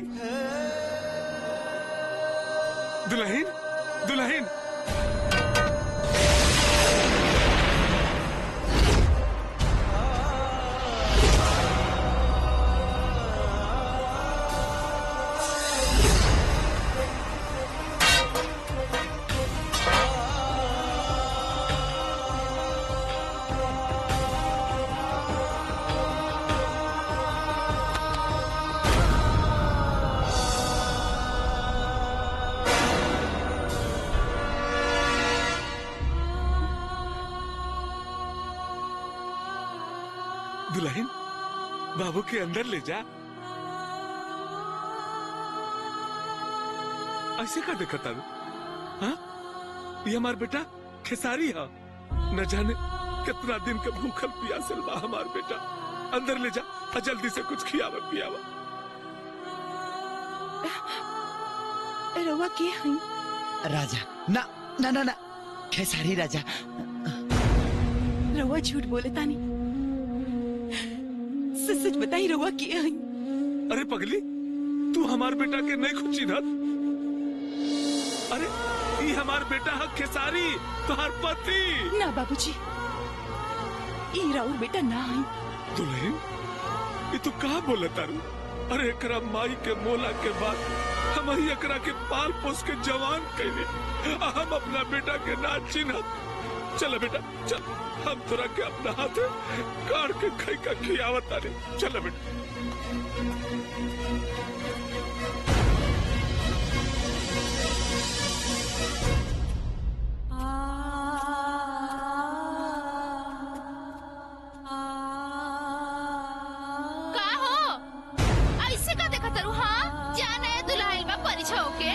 दुल्हन, दुल्हन। दुल्हन, बाबू के अंदर ले जा। ऐसे का देखा था? हाँ? ये हमार बेटा खेसारी है। न जाने कितना दिन का भूखल प्यासल बा हमार बेटा। अंदर ले जा और जल्दी से कुछ खियावा पियावा। रवा के हई? राजा। ना ना ना ना, खेसारी राजा। रवा झूठ बोले तानी, सच सच बताई रवा के हई? अरे पगली, तू हमार बेटा के नहीं खुची ना? अरे ये हमार बेटा है खेसारी, तुम्हार पति। ना बाबूजी, ये राउर बेटा ना हई। दुल्हन, ये तू कहाँ बोला तारू? अरे एकरा माई के मोला के बाद हम ही एकरा के पाल पोस के जवान कैले, हम अपना बेटा के ना चिन्हत। चल बेटा चल, हम तोरा के अपना हाथ काट के खाई का खियावत तारे। चल बेटा। का हो? ऐसे का देखा तारू? हाँ, जाना है दुल्हन में परिचय होके।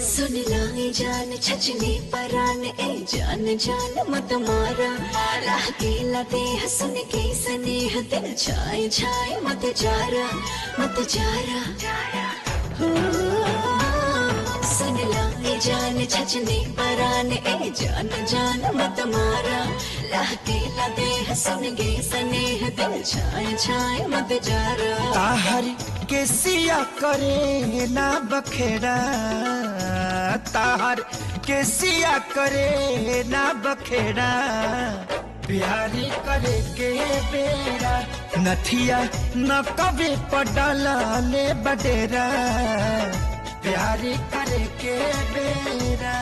सुन लाए जान छचने परान, ए जान जान मत मारा। राह केला दे हसन के स्नेह, दिल छाए छाए मत जारा, मत जारा। हो, सुन लाए छचने परान ए जान जान मत मारा लहके लदे सुन गे स्नेह दिल छाए छाए मत जारा ताहर के सिया करे ना बखेड़ा ताहर के सिया करे ना बखेड़ा प्यारी करे के बेरा नथिया न कभी पडला ले बडेरा प्यारी करे के बेरा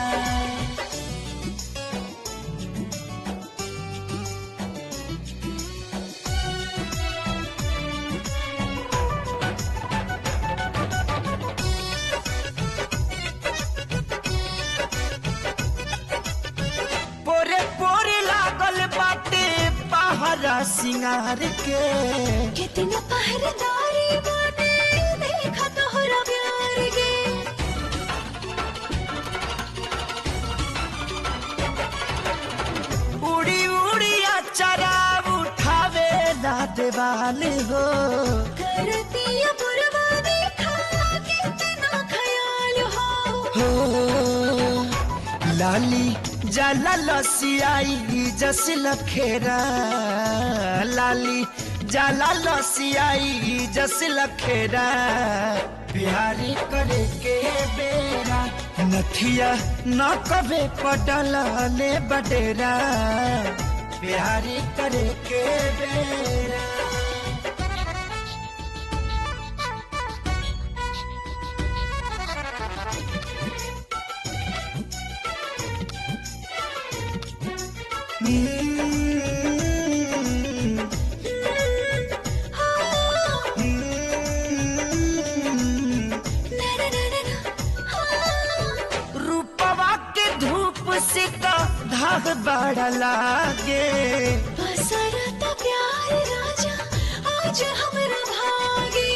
पोरे पोरे लागल बाटे पहरा सिंगार के कितना पहरेदारी बाटे देखा तोहरा प्यार के उड़ी उड़ी अचरा उठावे ना देवाल हो करतिया पुरवा देखा कितना ख्याल हो लाली जला लसियाई जस लखेरा लाली जला लसियाई जस लखेरा प्यारी करे के बेरा नथिया न कभी पडला ले बडेरा प्यारी करे के बेरा रूपवा के धूप से तो धाग बड़ा लागे बसरता प्यार राजा आज हमरा भागे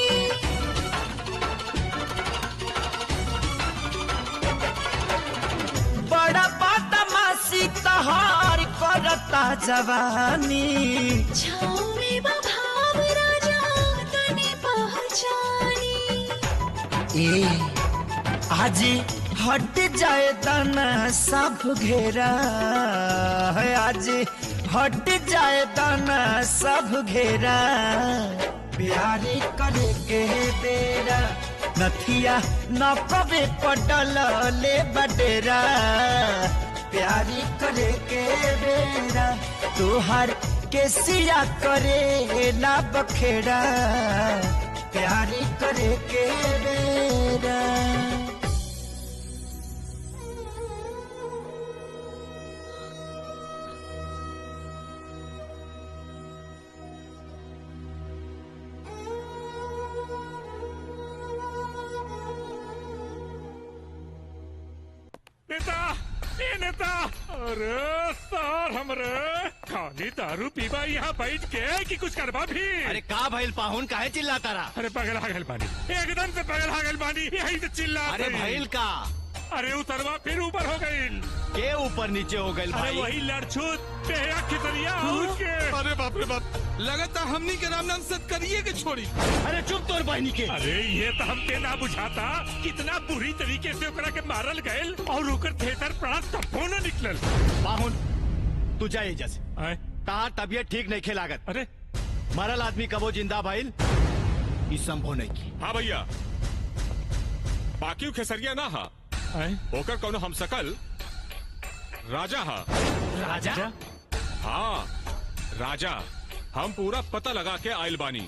बड़ा बदमाशी तहार करता जवानी छाँव में बभाव राजा तने पहचानी ए आज हट जाए दाना सब घेरा है आज हट जाए दाना सब घेरा प्यारी करे के बेरा नथिया न कभी पडल ले बडेरा प्यारी करे के बेरा तुहार के सिया करे ना बखेड़ा प्यारी करे के बेरा नेता ए नेता अरे सर हमरे खाली दारू पीबा यहाँ बैठ के कि कुछ करबा भी अरे का भइल पाहुन काहे चिल्लाता रहा अरे पगला गल बानी एकदम से पगला गल बानी यही से चिल्ला अरे भइल का अरे उतरवा फिर ऊपर हो गई के ऊपर नीचे हो गई अरे भाई वही लड़छूत बेहया खितरिया उसके अरे बाप रे बाप लगता हमनी के राम नाम सत करिए के छोड़ी अरे चुप तोर बहनी के अरे ये तो हमके ना बुझाता कितना बुरी तरीके से ओकरा के मारल गयल और ओकर थिएटर प्राण तब्बो न निकलल पाहुन तू जा एजा से तार तबियत ठीक नहीं खे लागत अरे मरल आदमी कबो जिंदा भइल ई संभव नहीं की हाँ भैया बाकी खेसरिया ना हा ओकर कौनो हम सकल राजा हा राजा हाँ राजा हम पूरा पता लगा के आयल बानी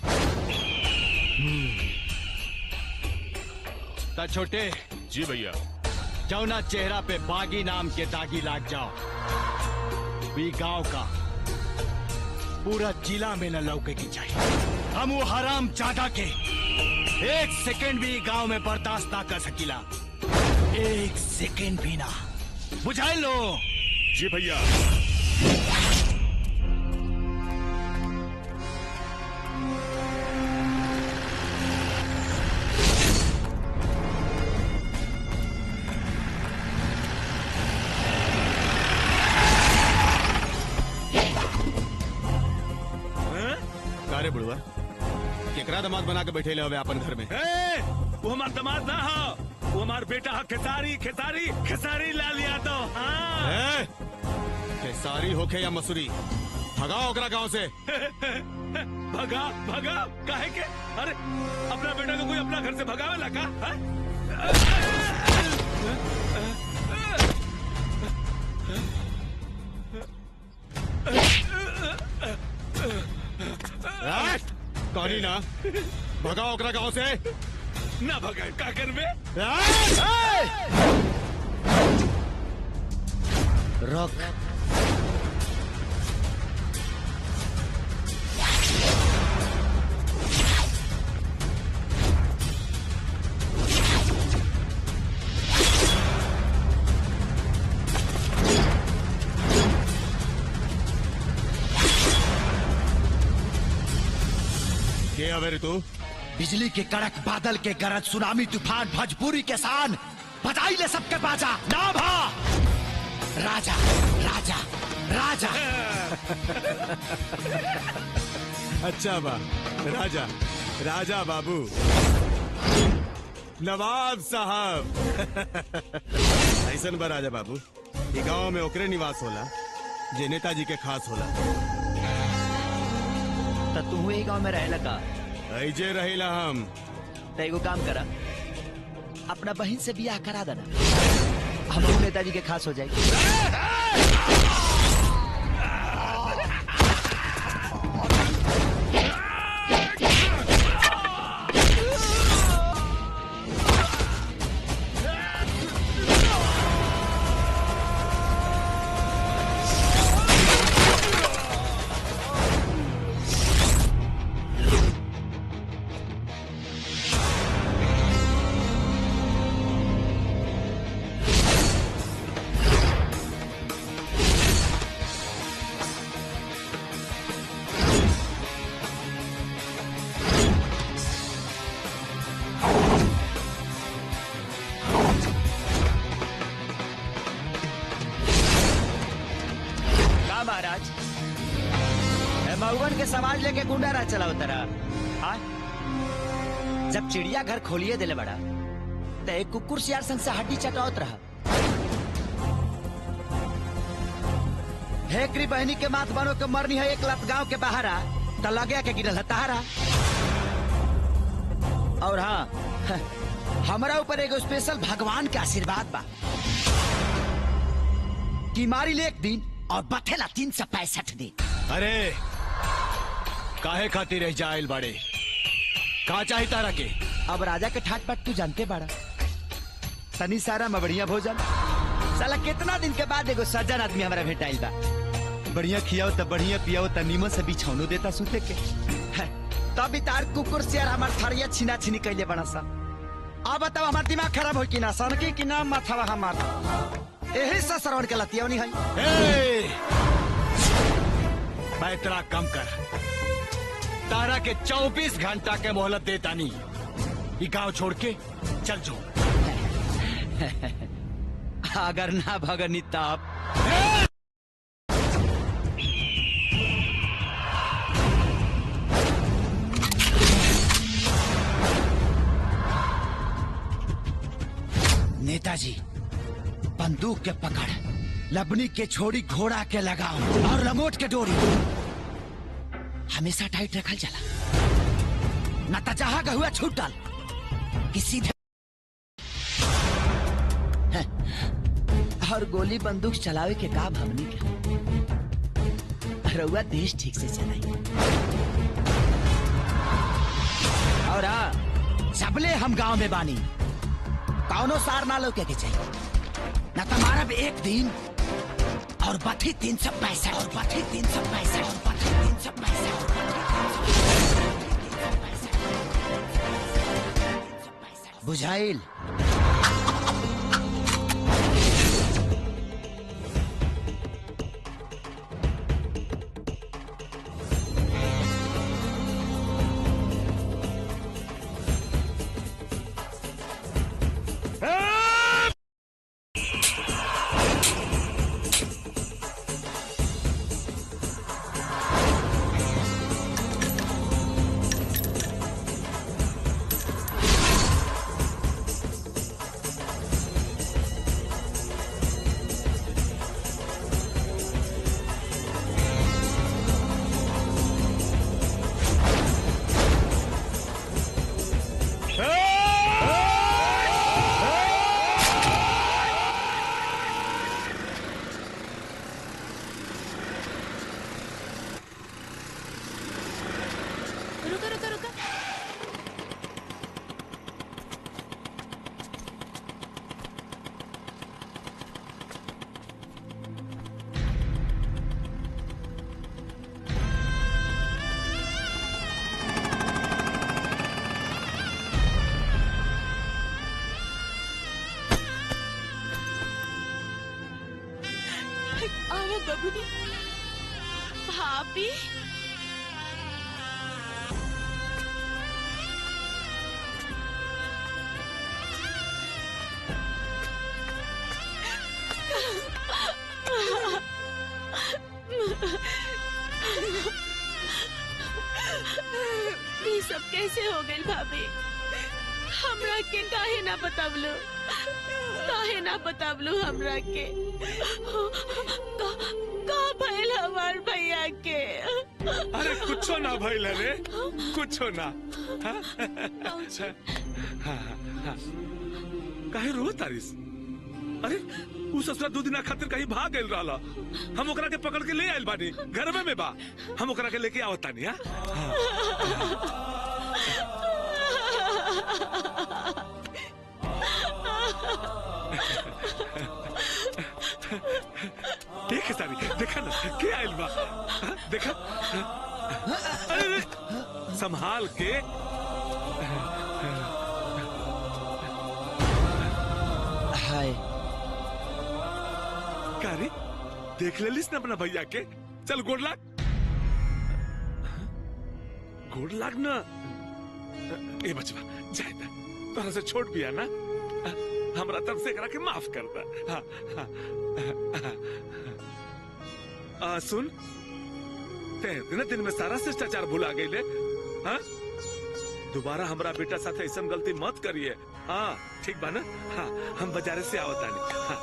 ता छोटे जी भैया जौना चेहरा पे बागी नाम के दागी लाग जाओ भी गांव का पूरा जिला में न लौके की चाहिए हम वो हराम चाटा के एक सेकंड भी गांव में बर्दाश्त ना कर सकीला एक सेकंड भी ना बुझाई लो जी भैया कारे बुढ़वा केकरा दामाद बना के बैठे ले हवे अपन घर में वो हमार दामाद ना हो वो हमार बेटा खेसारी खेसारी खेसारी लाल यादव। हाँ खेसारी होके या मसूरी, भगाओ ओकरा गांव से। भगा भगा काहे के? अरे अपना बेटा को कोई अपना घर से भगावे लगा? कहानी ना भगाओ ओकरा गांव से। ना भगा का कर में? रोक। के अवेरी तू? बिजली के कड़क, बादल के गरज, सुनामी तूफान, भोजपुरी के शान, बधाई ले सबके बाजा। नाम हा राजा राजा राजा। अच्छा बा, राजा राजा बाबू, नवाब साहब। ऐसन बा राजा बाबू, ये गांव में ओकरे निवास होला जे नेताजी के खास होला। तो तू ही गांव में रहेला का? ऐजे रहेला हम। तो एगो काम करा, अपना बहन से बियाह करा देना, हम नेताजी के खास हो जाएगी। महाराज मऊगन के समाज लेके गुंडा राज चला उतरा। जब चिड़िया घर खोलिए दिले बड़ा तो एक कुकुर सियार संग से हड्डी चटावत रहा। हेकरी बहनी के मात बनो के मरनी है एक लत गांव के बाहर आ तो लगे के गिरल तारा। और हाँ, हमारा ऊपर एगो स्पेशल भगवान के आशीर्वाद बा कि मारी ले एक दिन और बथेला 365 दिन। अरे काहे खातिर रह जाइल बाड़े, का चाही तारा के? अब राजा के ठाट बाट तू जानते बाड़ा, तनी सारा में बढ़िया भोजन। साला कितना दिन के बाद एगो सज्जन आदमी हमारा भेटाइल बा। बढ़िया खियाओ त बढ़िया पियाओ त नीमन से बिछौनो देता सुते के। तब तार कुकुर सियार हमार थरिया छीना छीनी कैले बड़ा सा। अब बताओ हमार दिमाग खराब हो कि ना? सनकी की नाम माथावा हमार यही से श्रवण के लतिया नहीं है। पैतरा कम कर, तारा के 24 घंटा के मोहलत देता नहीं। ये गांव छोड़ के चल जाओ। अगर ना भगनी तब नेताजी बंदूक के पकड़, लबनी के छोड़ी घोड़ा के लगाओ और लंगोट के डोरी हमेशा टाइट रखल चला, न तो जहां का हुआ छूटल किसी और गोली बंदूक चलावे के काम हमनी के रउआ देश ठीक से चलाई। और हाँ, सबले हम गांव में बानी, कौनो सार ना लौके के चाहिए, न तुम्हारा भी एक दिन और बथी 365 और बथी 365 और बथी 365 और बुझाइल। आओ बबुनी। भाभी ये सब कैसे हो गई भाभी? हमरा के काहे ना बतावलो? काहे ना बतावलो हमरा के? का भइल हमार भैया के? अरे कुछो ना भइल रे, कुछो ना। काहे रो तारिस? अरे उ ससुरा 2 दिन खातिर कहीं भाग गइल रहला। हम ओकरा के पकड़ के ले आइल बानी, घर में बा। हम ओकरा के लेके आवत तानी। देख सारी, देखा ना के आइल बा, देखा। अरे संभाल के। हाय कारी देख लेलिस ना अपना भैया के? चल गोड़ लाग, गोड़ लाग ना। ए बचवा जाए ना, तोरा से छोट बिया ना, हमरा तरफ से एकरा के माफ कर दा। सुन, ते दिन में सारा शिष्टाचार भुला गईले। हाँ, दोबारा हमरा बेटा साथ ऐसा गलती मत करिए। हाँ ठीक बा ना? हाँ हम बाजारे से आवतानी। हाँ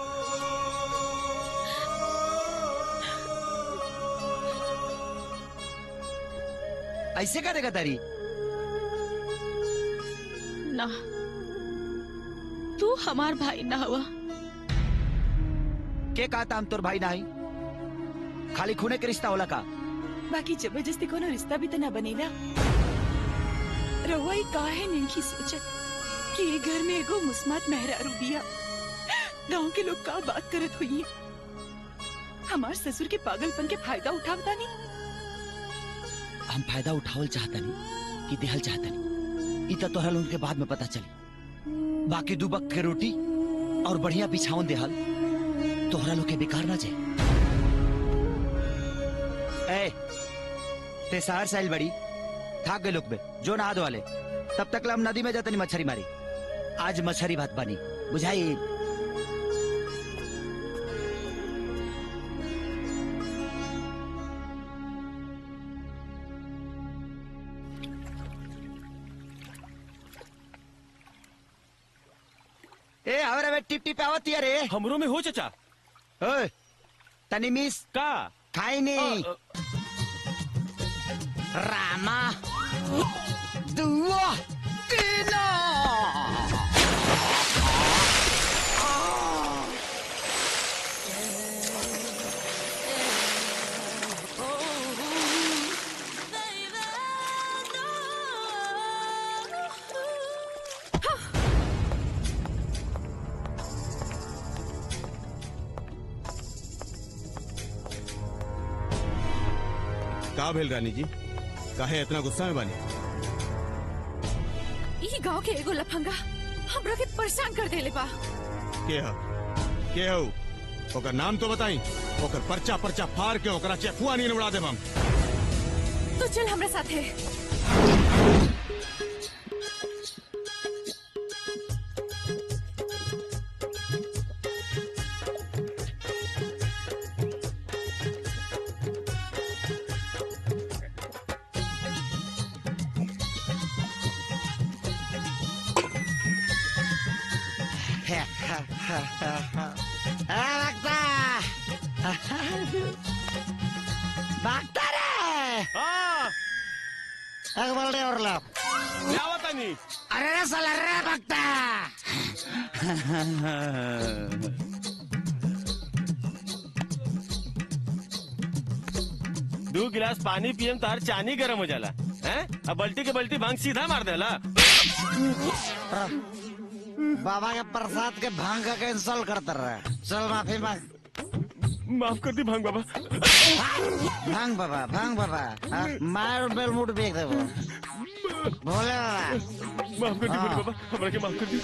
ऐसे करेगा तारी? ना, तू हमार भाई ना हुआ। के कहता हम तोर भाई ना ही? खाली खूने के रिश्ता होला का? बाकी जबरदस्ती कोनो रिश्ता भी तो ना बनेला। रहुआ काहे नहीं सोचत कि ये घर में एगो मुस्मात मेहरारू बिया। गांव के लोग का बात करत हुई? हमार ससुर के पागलपन के फायदा उठावता नहीं। हम फायदा उठावल चाहता नहीं कि देहल चाहता नहीं, इतना तोहरा लोगन के बाद में पता चली। बाकी 2 वक्त के रोटी और बढ़िया बिछावन देहल तोहरा लोग के बेकार ना जाए। ए, ते शहर साइल बड़ी थाक गए लोग में जो नहा वाले, तब तक हम नदी में जाते नहीं मछली मारी। आज मछली भात बनी, बुझाई? ए हमारा वे टिप टिप आवत रे। हमरो में हो चाचा। ओए तनी मिस का खाई नहीं। रामा दुआ तीना। का भेल रानी जी? काहे इतना गुस्सा में बानी? ई गांव के एगो लफंगा हमरा के परेशान कर देले बा। के हो? ओकर नाम तो बताई, ओकर पर्चा पर्चा फाड़ के ओकरा चेफुआ नहीं उड़ा देब हम। तो चल हमरा साथे। भागता रे। एक बोल रहे और लो। क्या होता नहीं? अरे रे साला रे भागता। 2 गिलास पानी पियम तार चानी गरम हो जाला हैं? अब बल्टी के बल्टी भांग सीधा मार देला। बाबा के प्रसाद के भांग का कैंसल करता रहा। चल माफी मांग। माफ कर दी भांग बाबा। भांग बाबा, भांग बाबा। मार बेल मुड़ बेच दे वो। भोले बाबा माफ कर दी भोले बाबा, हमरा के माफ कर दी।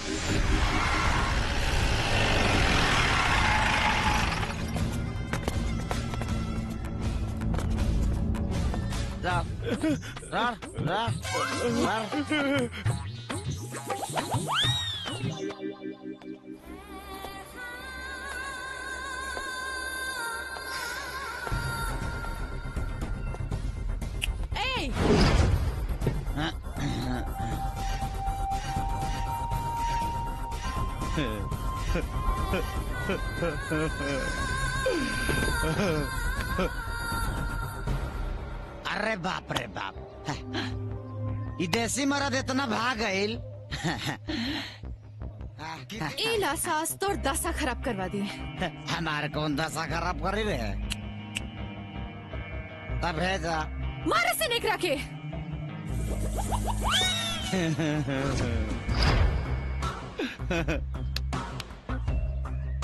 ए, अरे बाप रे बाप, ई देसी मर्द इतना भाग गईल। इला सास तोर दशा खराब करवा दी। हमारे कौन दशा खराब करी रे? तब भेजा मारे से निकरा के।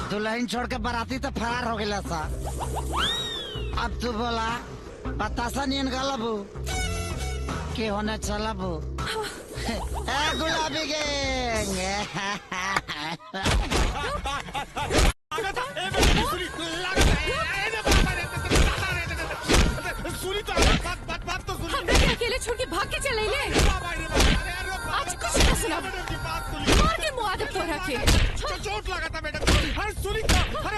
दुल्हन छोड़ के बाराती तो फरार हो गया सा। अब तू बोला बतासा नहीं गलबू के होने चलबू। गुलाबी गैंग। हमने के अकेले छोड़ के भाग के चले ले। आज कुछ न सुना। मार के मुआदब तो रखे। चोट लगा था मैडम। हर सुनी था। अरे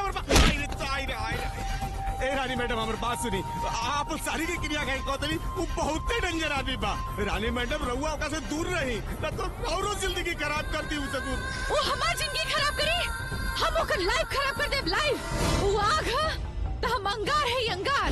ए रानी मैडम हमारे बात सुनी। आप सारी की क्रिया कहीं कोतली वो बहुत डेंजर आदमी बा। रानी मैडम रहुआ ओका से दूर रही ना तो औरो जिंदगी खराब करती हूँ सकूं। वो हमारी जिंदगी खराब करी। हम ओकर लाइफ खराब कर दे लाइफ। वो आग है तो हम अंगार है अंगार।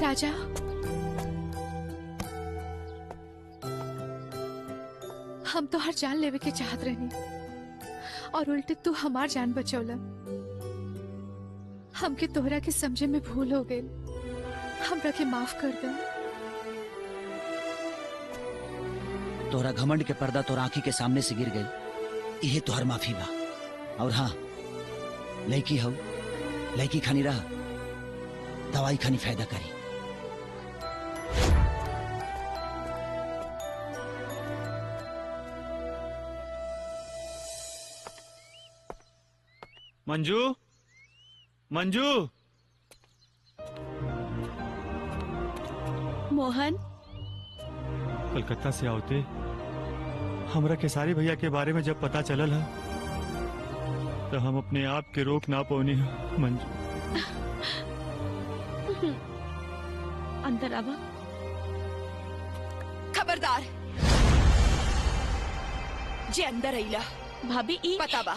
राजा, हम तो हर जान लेवे के चाहत रहनी और उल्टे तू हमार जान बचौला। हमके तोहरा के समझे में भूल हो गई। हमरा के माफ कर दे। तोहरा घमंड के पर्दा तोरा आंखी के सामने से गिर गई। यही तोहर माफी बा। और हाँ, लड़की हो, लड़की खानी रहा, दवाई खानी फायदा करी। मंजू, मंजू। मोहन, कलकत्ता से आओते हमरा खेसारी भैया के बारे में जब पता चलल है तो हम अपने आप के रोक ना पौनी है। मंजू, अंदर आवा। खबरदार, जे अंदर आइला। भाभी ई पता बा,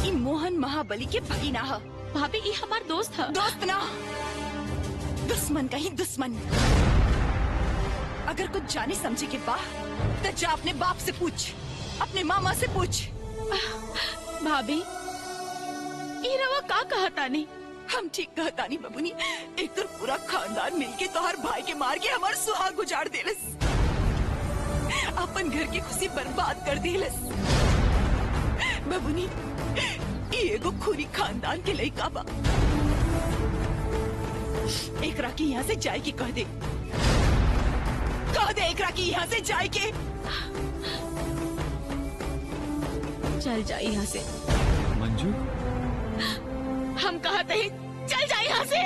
ई मोहन महाबली के भगीना है। भाभी ई हमार दोस्त है। दोस्त ना, दुश्मन का ही दुश्मन। अगर कुछ जाने समझे के बाद तो जा अपने बाप से पूछ, अपने मामा से पूछ। भाभी ई रवा का कहता नहीं? हम ठीक कहता नहीं बबुनी। एक तो पूरा खानदान मिलके तोहर भाई के मार के हमार सुहाग उजाड़ देलस, अपन घर की खुशी बर्बाद कर देलस। बबुनी ई एगो खूनी खानदान के लइका बा। एकरा की यहाँ से जाए की कह दे, कह दे एकरा की यहाँ से जाए के। चल जा यहाँ से। मंजू हम कहते ही चल जा यहाँ से।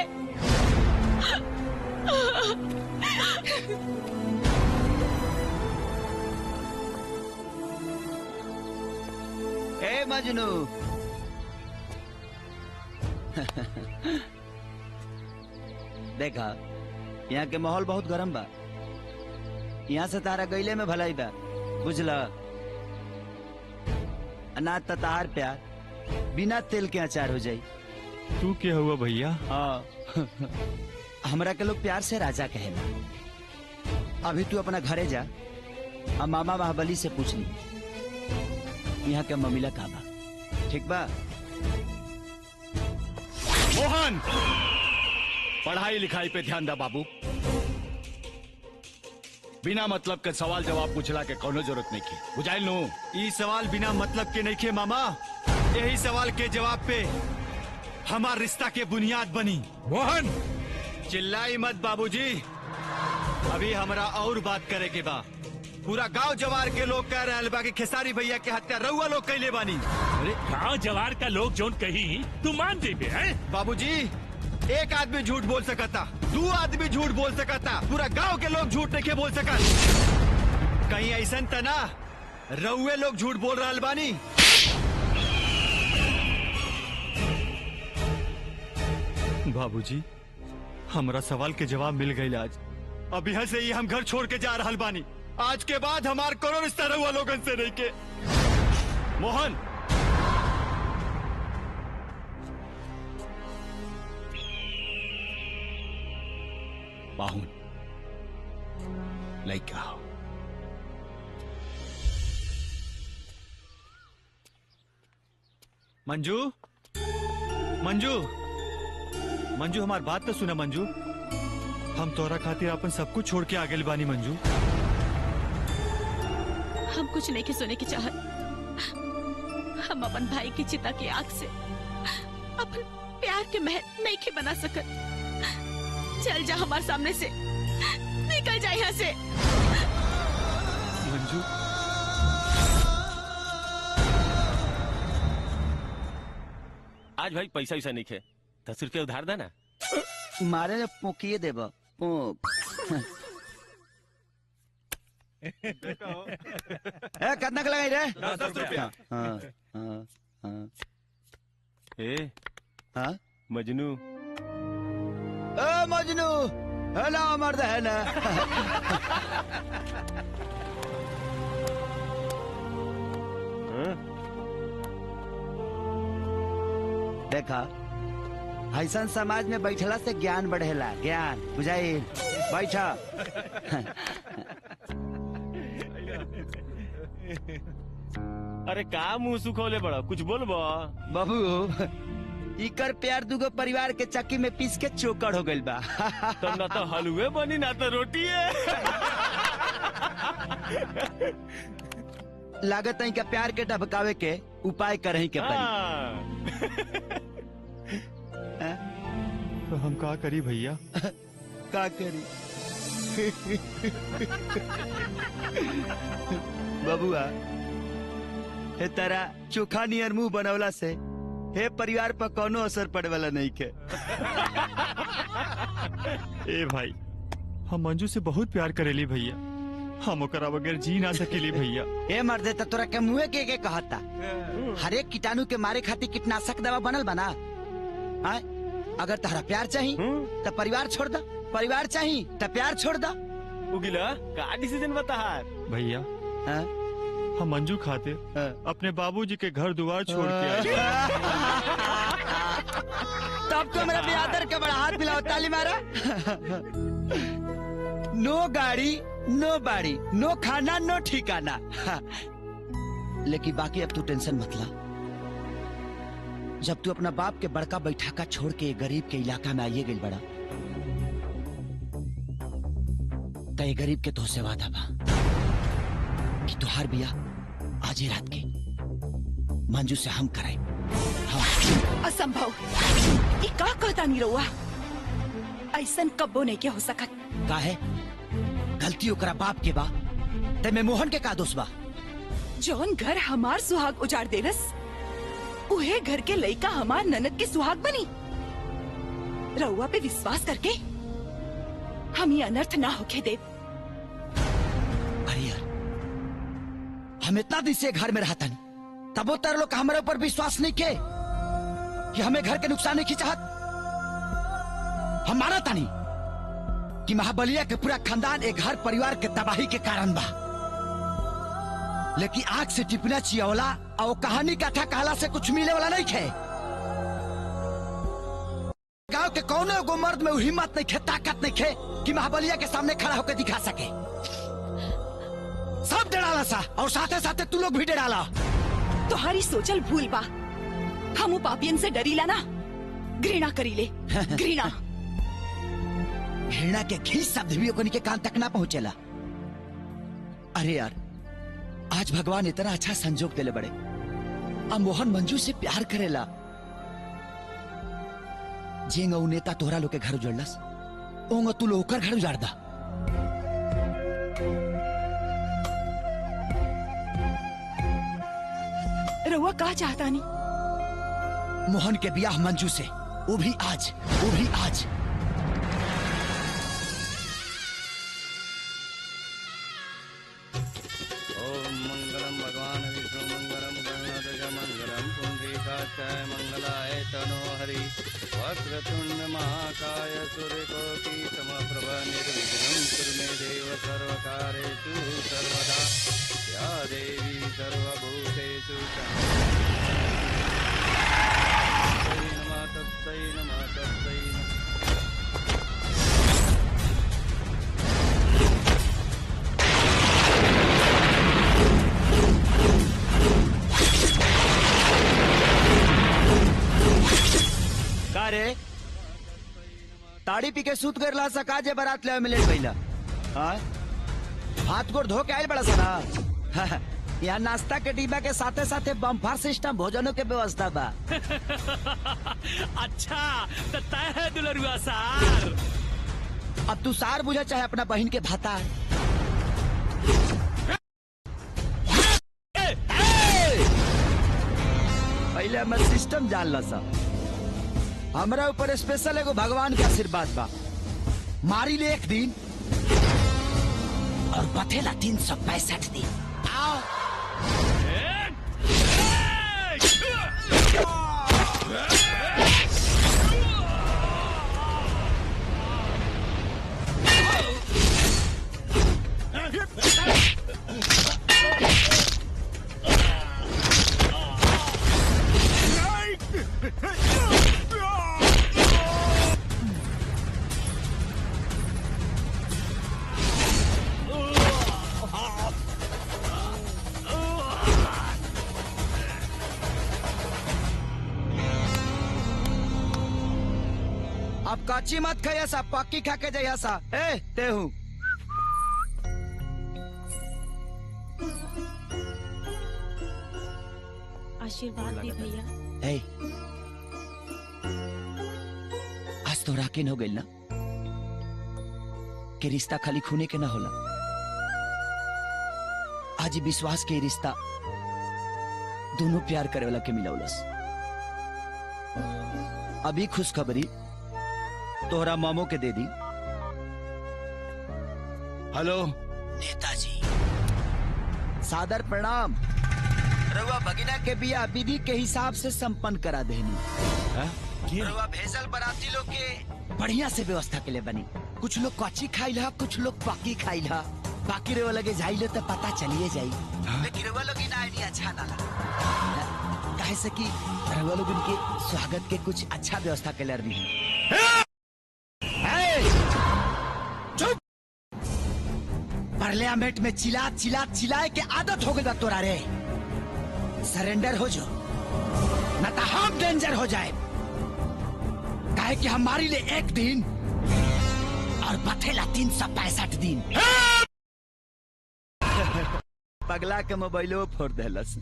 ए मजनू देखा यहाँ के माहौल बहुत गरम बा। यहाँ से तारा गईले में भलाई बा, बुझला? अनाज तार प्यार बिना तेल के अचार हो जाई। तू क्या हुआ भैया? हाँ हमरा के लोग प्यार से राजा कहेला। अभी तू अपना घरे जा और मामा महाबली से पूछ ली यहाँ के ममिला का बा, ठीक बा? मोहन, पढ़ाई लिखाई पे ध्यान दा बाबू। बिना मतलब के सवाल जवाब पूछला के कोनो जरूरत नहीं की, बुझाइल नु? ई सवाल बिना मतलब के नहीं खे मामा। यही सवाल के जवाब पे हमार रिश्ता के बुनियाद बनी। मोहन चिल्लाई मत बाबूजी, अभी हमरा और बात करे के बा। पूरा गांव जवार के लोग कह रहे बा कि खेसारी भैया के हत्या रउआ लोग कैले बानी। अरे गांव जवार का लोग जोन कही तू मान जेबे हैं? बाबूजी एक आदमी झूठ बोल सकता, दो आदमी झूठ बोल सकता, पूरा गांव के लोग झूठ नहीं बोल सकत। कहीं ऐसा तना रउए लोग झूठ बोल रहा बानी। बाबूजी हमरा सवाल के जवाब मिल गई आज। अब यहाँ से ही हम घर छोड़ के जा रहा बानी। आज के बाद हमार कोनो रिश्ता रउआ लोगन से नहीं के। मोहन बाहुन लइका हो। मंजू मंजू मंजू हमार बात तो सुना मंजू। हम तोरा खातिर अपन सब कुछ छोड़ के आ गेल बानी मंजू। हम कुछ नहीं के सुने की चाहत। हम अपन भाई की चिता की आग से अपन प्यार के महल नहीं के बना सकत। चल जा हमारे सामने से, निकल जा यहाँ से। मंजू आज भाई पैसा वैसा नहीं खे, 10 रुपया उधार देना। मारे ने पोकिए देबा पोक। कितना का लगाई रे? 10 रुपया। हाँ हाँ हाँ। ए हाँ मजनू, ए मजनू है ना, मर्द है ना। देखा ऐसा समाज में बैठला से ज्ञान बढ़ेला, ज्ञान बुझाई। बैठा। अरे का मुंह सुखोले बड़ा, कुछ बोलबो? बाबू इकर प्यार दुगो परिवार के चक्की में पीस के चोकर हो गइल बा। तो ना तो हलवे बनी ना तो रोटी है। लागत है का प्यार के ढबकावे के उपाय करही के पड़ी। तो हम का करी भैया? का करी? बबुआ हे तारा चोखा नियर मुंह बनवला से हे परिवार पर कोनो असर पड़े वाला नहीं के। ए भाई हम मंजू से बहुत प्यार करेली भैया, हम ओकरा बगैर जी ना सकेली भैया। ए मर्दे तो तोरा के मुंह के कहता हर एक कीटाणु के मारे खातिर कीटनाशक दवा बनल बना। अगर तारा प्यार चाहिए तो परिवार छोड़ दा, परिवार चाहिए तो प्यार छोड़ दा। उगिला का डिसीजन बता भैया? हम मंजू खाते अपने बाबूजी के घर द्वार छोड़ के आए। तब तो मेरा बियादर के बड़ा हाथ मिलाओ, ताली मारा। नो गाड़ी, नो बाड़ी, नो खाना, नो ठिकाना। लेकिन बाकी अब तू टेंशन मत ला। जब तू अपना बाप के बड़का बैठाका छोड़ के गरीब के इलाका में आइए गई बड़ा, तो ये गरीब के तो से वादा बा कि तुहार बिया आज ही रात के मंजू से हम कराए। असंभव। ये का कहता नहीं रहुआ? ऐसन कब्बो नहीं के हो सकत। का है गलती ओकरा बाप के बा, ते में मोहन के का दोष बा? जौन घर हमार सुहाग उजाड़ देलस, उहे घर के लइका हमार ननद के सुहाग बनी। रहुआ पे विश्वास करके हम ये अनर्थ ना होके देव। अरे यार, हम इतना दिन से घर में रहता नहीं, तब वो तार लोग हमारे ऊपर विश्वास नहीं के कि हमें घर के नुकसान नहीं की चाहत। हम माना था नहीं कि महाबलिया के पूरा खानदान एक घर परिवार के तबाही के कारण बा, लेकिन आग से टिपना चियवला और कहानी कथा कहला से कुछ मिले वाला नहीं खे। गांव के कौने एगो मर्द में हिम्मत नहीं खे, ताकत नहीं खे कि महाबलिया के सामने खड़ा होकर दिखा सके। सब डराला सा, और साथे साथे तू लोग भी डराला। तुम्हारी सोचल भूल बा। हम पापियन से डरीला ना, घृणा करीले। घृणा घृणा के घी शब्द भी ओकनी के कान तक ना पहुंचेला। अरे यार, आज भगवान इतना अच्छा संजोग देले बड़े, अब मोहन मंजू से प्यार करेला। जेंगा उ नेता तोहरा लोग के घर उजड़लस, ओंगा तू लोग घर उजाड़ दा। रहुआ का चाहता नहीं? मोहन के ब्याह मंजू से, वो भी आज, वो भी आज। ओम मंगलम भगवान विष्णु मंगलम गणनाथ मंगलम पुंडरीकाक्षाय मंगलाय तनो हरि वक्रतुंड महाकाय सूर्यकोटि समप्रभ निर्विघ्नं कुरु मे देव सर्वकार्येषु सर्वदा या देवी सर्वभूतेषु तस्मै नमः तस्मै नमः। का रे ताड़ी पी के सूत कर ला सका जे बारात ले मिले पहिला। हाँ? हाथ गोड़ धो के आयल बड़ा सारा। यहाँ नाश्ता के डिब्बा के साथे साथे बम्फर सिस्टम भोजनों के व्यवस्था बा। अच्छा तो तय है दुलरुआ सार। अब तू सार बुझा चाहे अपना बहन के भाता। पहले हमारे सिस्टम जान ला सा। हमारा ऊपर स्पेशल एगो भगवान का आशीर्वाद बा। मारी ले एक दिन और बथेला 365 दिन। आओ अब काची मत खाया सा, पक्की खा के जाया सा। ए ते हूँ आशीर्वाद दे भैया। ए, आज तो राकिन हो गई ना कि रिश्ता खाली खूने के ना होला। आज ही विश्वास के रिश्ता दोनों प्यार करे वाला के मिलावलस। अभी खुशखबरी तोहरा मामो के दे दी। हेलो नेताजी, सादर प्रणाम। रउआ भगिना के बिया विधि के हिसाब से संपन्न करा देनी। रउआ भेजल बराती लोग के बढ़िया से व्यवस्था के लिए बनी। कुछ लोग कच्ची खाइल हा, कुछ लोग पक्की खाइल हा। बाकी रउआ लगे जाइले तो पता चलिए जाई। लेकिन रउआ लोग ना आइडिया अच्छा ना लगा। काहे से कि रउआ लोग उनके स्वागत के कुछ अच्छा व्यवस्था कैले रही। चुप! पार्लियामेंट में चिल्लाए के आदत हो गई बा तोरा रे। सरेंडर हो जो न तो हम डेंजर हो जाए। काहे कि हमारी लिए एक दिन और बथेला 365 दिन। पगला के मोबाइलो फोड़ देलस।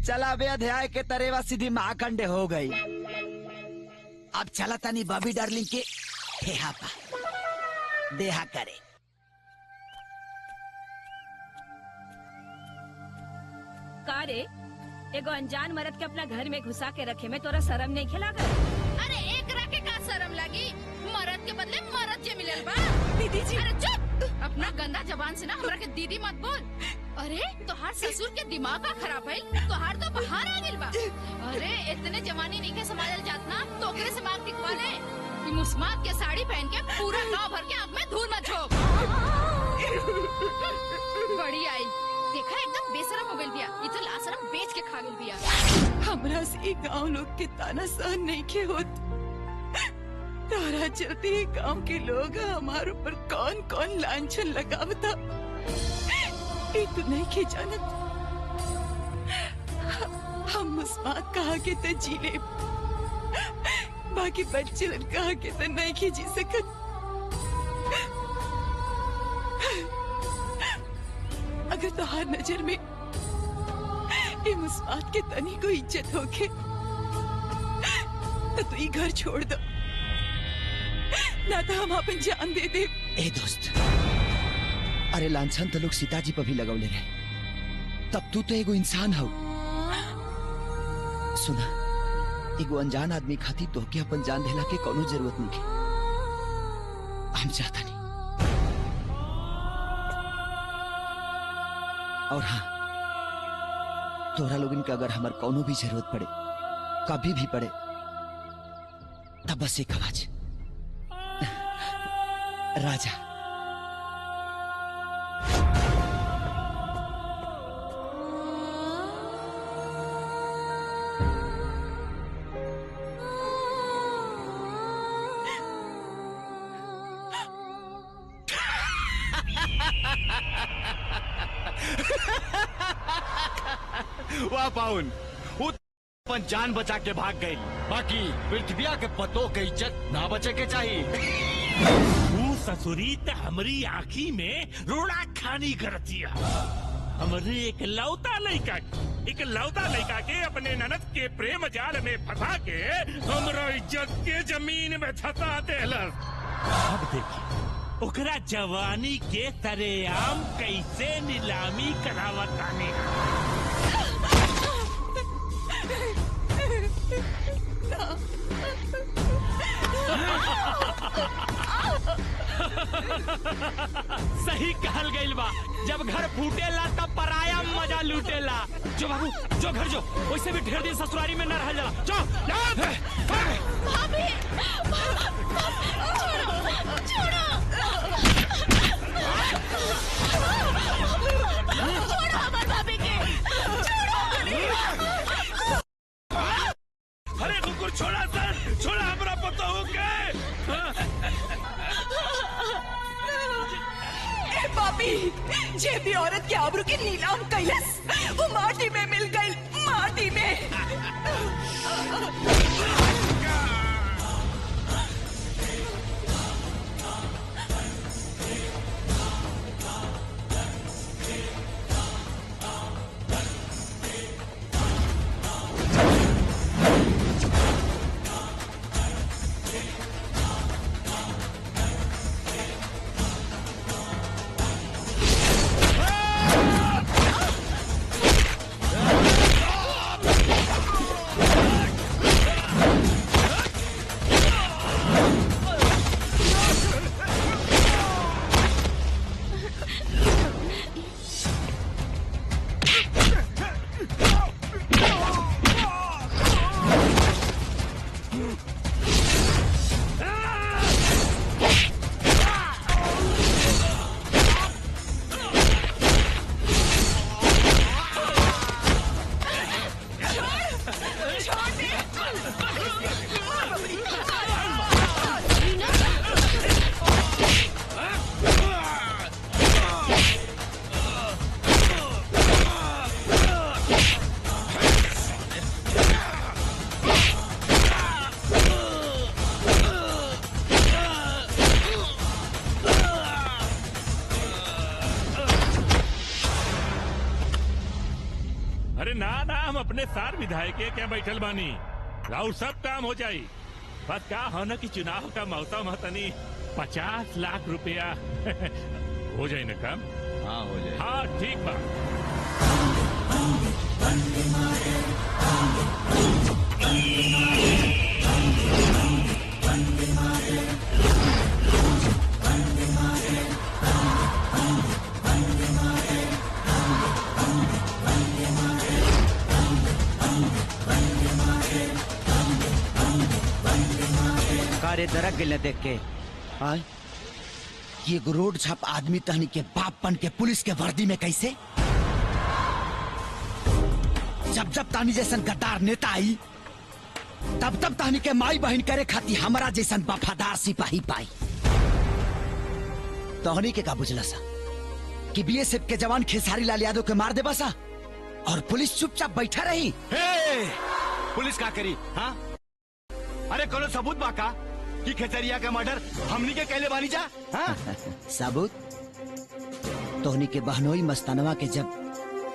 चला बे अध्याय के तरेवा सीधी महाखंडे हो गई। अब चला तनी बॉबी डार्लिंग के हेहा पा देहा करे। का रे एगो अनजान मर्द के अपना घर में घुसा के रखे में तोरा शर्म नहीं खिला कर? अरे एक रखे का शर्म लगी, मरद के बदले मरद जे मिलल बा। दीदी जी अरे चुप! अपना गंदा जबान से ना हमरा के दीदी मत बोल। अरे तोहार ससुर के दिमाग का खराब है, तोहार तो बाहर आ गेल बा। अरे इतने जवानी नहीं के संभालल जात ना, तो ओकरे से मांग टिकवा ले। ई मुस्मात के साड़ी पहन के पूरा गांव भर के आंख में धूल मत झोंक। बड़ी आई देखा एकदम बेशरम हो गइल बिया। ई तो लाशरम बेच के खा गेल बिया। हमरा से गांव लोग के ताना सहन नहीं के होत। तारा चलते ही गांव के लोग हमारे ऊपर कौन कौन लांछन लगावता ये तो नहीं के जानत। हम मुस्मात कहा के तो जी ले, बाकी बच्चे कहा के तो नहीं के जी सकत। अगर तोहार नजर में ये मुस्मात के तनी को इज्जत होके तो तू ये घर छोड़ दो, ना तो हम अपन जान दे दे। ए दोस्त, अरे लांछन तो लोग सीताजी पर भी लगौले रहे, तब तू तो एगो इंसान हो। सुना, एगो अनजान आदमी खातिर तोहके अपन जान देला के कोनो जरूरत नहीं है। हम चाहता नहीं। और हाँ, तोरा लोगन के अगर हमार कोनो भी जरूरत पड़े, कभी भी पड़े, तब बस एक आवाज, राजा। वाह पाउन, वो अपन जान बचा के भाग गई, बाकी पृथ्विया के पतों के इज्जत ना बचे के चाहिए। तू ससुरी त हमारी आँखी में रोड़ा खानी करतिया। हमारे एक लौता लड़का के अपने ननद के प्रेम जाल में फंसा के हमरा इज्जत के जमीन में धसा देलस। अब देखिए ओकरा जवानी के तरेआम कैसे नीलामी करावतानी। सही कहल गइल बा, जब घर फूटेला तब पराया मजा लूटेला। जो बाबू जो घर जो, वैसे भी ढेर दिन ससुरारी में न रहल जाला। जो भाभी छोड़ो हमार भाभी के, अरे कुकुर छोड़ा सर, छोड़ा हमरा पता हो के। पापी, जे भी औरत के आबरू के नीलाम कैलस, वो माटी में मिल गई, माटी में। अरे ना ना, हम अपने सार विधायक के क्या बैठल बानी, राउर सब काम हो जाई। बस का होना कि चुनाव का मौसम है, तनी 50 लाख रुपया हो जाए ना काम। हाँ हो जाए। हाँ ठीक बा। कारे दरक गिले देख के हाँ? ये रोड छाप आदमी तहनी के बाप बन के पुलिस के वर्दी में कैसे? जब जब तानी जैसन गद्दार नेता आई तब तब तानी के माई बहन करे खाती हमारा जैसन वफादार सिपाही पाई। तोहनी के का बुझला सा कि बीएसएफ के जवान खेसारी लाल यादव के मार दे बसा और पुलिस चुपचाप बैठा रही। पुलिस का करी? हाँ अरे कोनो सबूत बाका कि खेतरिया का मर्डर हमनी के कहले बानी जा? हाँ? सबूत? तोहनी के बहनोई मस्तानवा के जब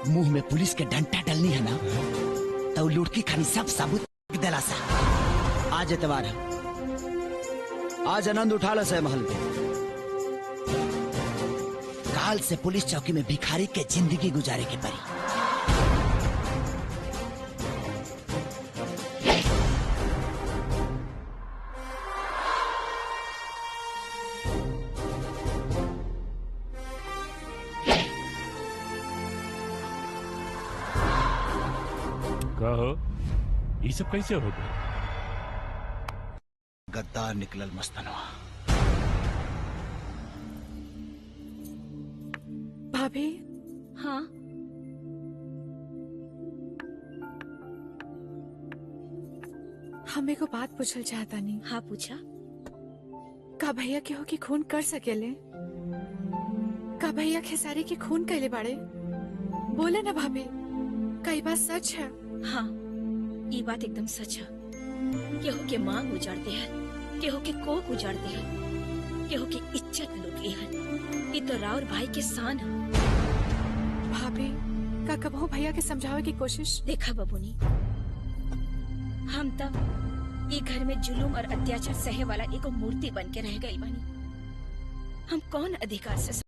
मुंह में पुलिस के डंडा डलनी है ना तो लुटकी खानी सब सबूत दिला सा। आज एतवार है, आज आनंद उठा ला से महल के। काल से पुलिस चौकी में भिखारी के जिंदगी गुजारे के परी। कहो ये सब कैसे हो गए? गद्दार निकलल मस्तानवा। भाभी। हाँ हमें को बात पूछल चाहता नहीं। हाँ पूछा। का भैया के हो कि खून कर सकेले? का भैया खेसारी के खून कैले बाड़े? बोले ना भाभी, कई बात सच है। हाँ ये बात एकदम सच है। केहू के मांग उजाड़ते हैं, केहू के कोख उजाड़ते हैं, केहू की इज्जत लूटली है। ये तो राउर भाई के शान है। भाभी का कबहू भैया के समझावे की कोशिश? देखा बबूनी, हम तब ये घर में जुलूम और अत्याचार सहे वाला एगो मूर्ति बन के रह गई बानी। हम कौन अधिकार से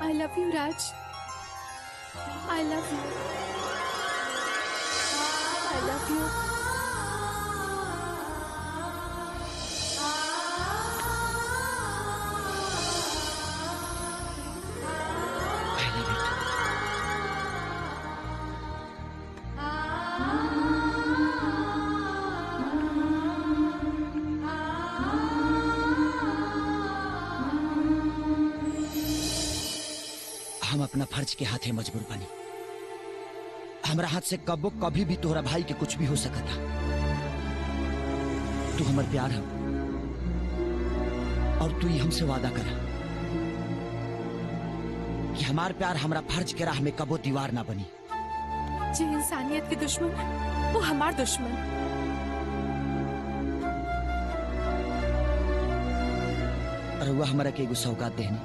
I love you, Raj. I love you. I love you. हम अपना फर्ज के हाथे मजबूर बनी। हमरा हाथ से कबो कभी भी तोहरा भाई के कुछ भी हो सकता। तू हमर प्यार है और तू ही हमसे वादा करा कि हमार प्यार हमरा फर्ज के राह में कबो दीवार ना बनी। जी इंसानियत के दुश्मन वो हमार दुश्मन। रउआ हमारा के एगो सौगात देहनी,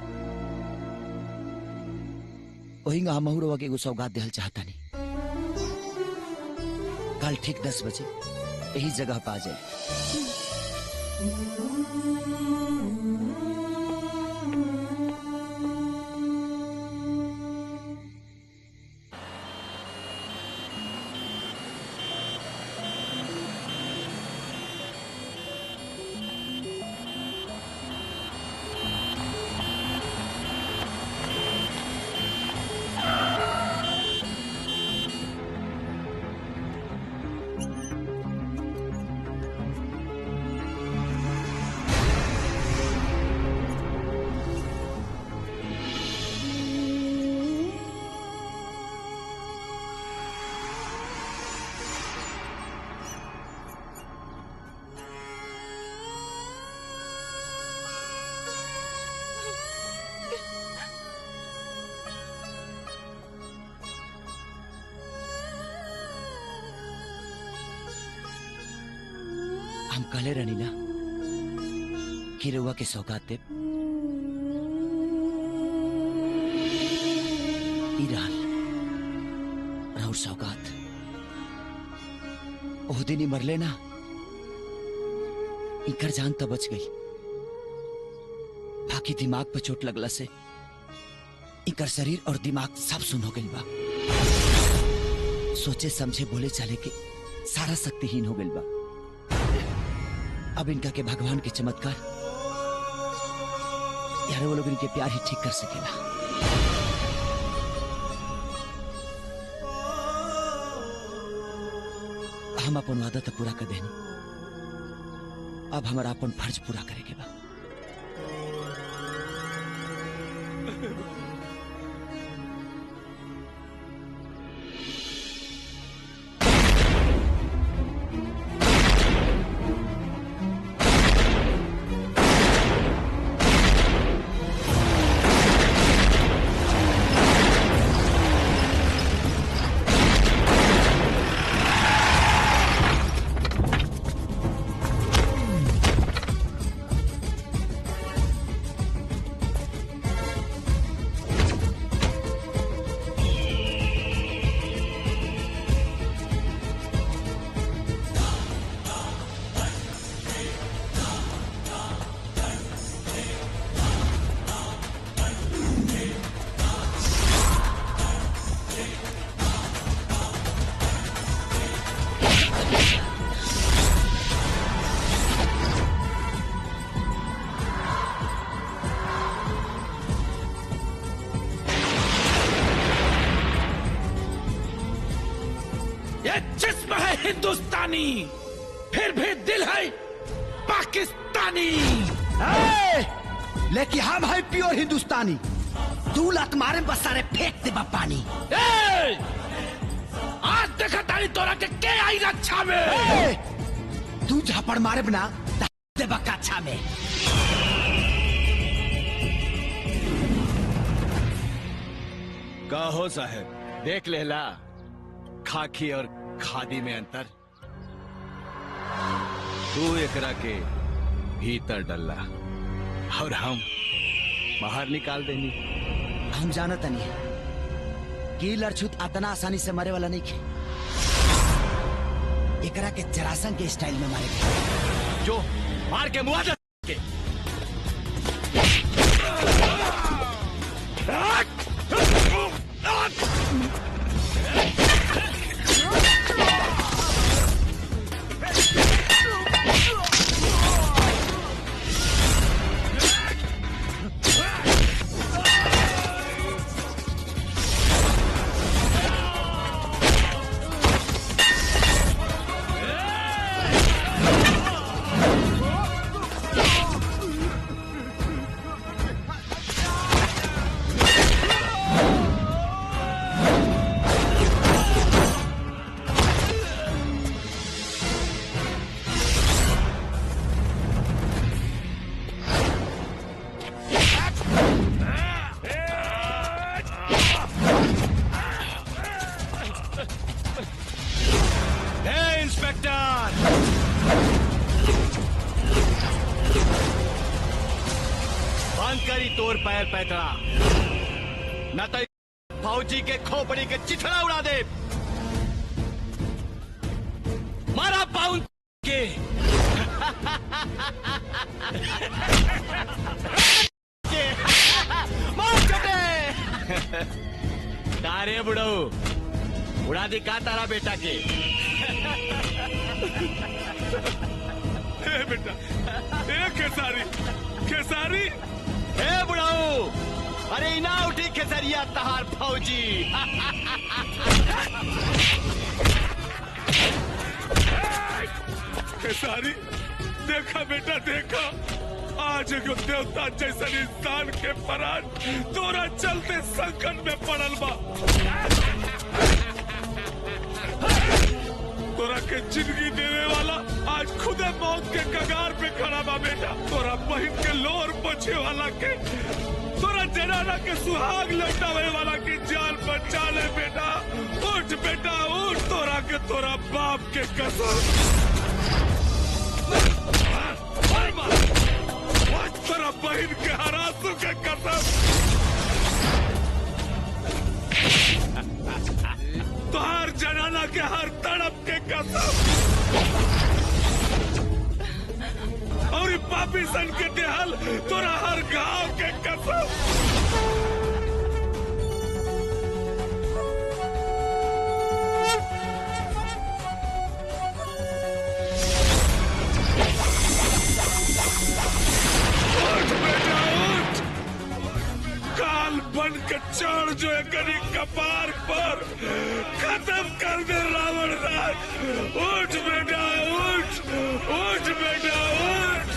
वहींगा हमहू रउआ के एगो सौगात देहल चाहता नहीं। कल ठीक 10 बजे यही जगह पे आ जाए। हम कहले रहनी ना कि रउआ के सौगात देब। ई रहल राउर सौगात। ओह दिन ही मरले ना, इकर जान तो बच गई, बाकी दिमाग पर चोट लगला से इकर शरीर और दिमाग सब सुन हो गई बा। सोचे समझे बोले चले के सारा शक्तिहीन हो गई बा। अब इनका के भगवान के चमत्कार यार वो लोग इनके प्यार ही ठीक कर सकेला। हम अपन वादा तो पूरा कर देनी, अब हमारा अपन फर्ज पूरा करेंगे बा। जिस्म है हिंदुस्तानी, फिर भी दिल है पाकिस्तानी। लेकिन हम है प्योर हिंदुस्तानी। तू लत मारे बस सारे फेंक दे पानी। आज देखा तारी तोरा के आई रक्षा में। तू झापड़ मारे बना दे बकाछा में। कहो साहब, देख लेला खाकी और खादी में अंतर। तू एकरा के भीतर डल्ला और हम बाहर निकाल देनी। हम जानत नहीं कि लड़छुत अतना आसानी से मरे वाला नहीं खे। एकरा के जरासंध के स्टाइल में मारे गए। जो मार के मुआवजा के। बांध करी तोर पैर पैतरा, न तो फौजी के खोपड़ी के चिथड़ा उड़ा दे। मारा पाउन के मार चटे तारे बुढ़ऊ उड़ा दी का तारा बेटा के। ए बेटा, ए खेसारी, खेसारी, ए बुढ़ऊ, अरे इना उठी खेसरिया तहार फौजी। खेसारी, देखा बेटा देखा, आज एगो देवता जैसन इंसान के प्राण तोरा चलते संकट में पड़ल बा। तोरा के जिंदगी देने वाला आज खुदे मौत के कगार पे खड़ा बा बेटा। तोरा बहन के लोर बचे वाला के, तोरा जनाना के सुहाग लौटावे वाला के जान बचा ले बेटा। उठ बेटा उठ, तोरा के तोरा बाप के कसम। तोरा बहन के हरासू के कसम। तोहार जनाना के हर तड़प के कसम। और ई पापी सन के देहल तोरा हर गांव के कसम। काल बन के चढ़ जो एकरी कपार पर, खत्म कर दे रावण राज। उठ बेटा उठ, उठ बेटा उठ।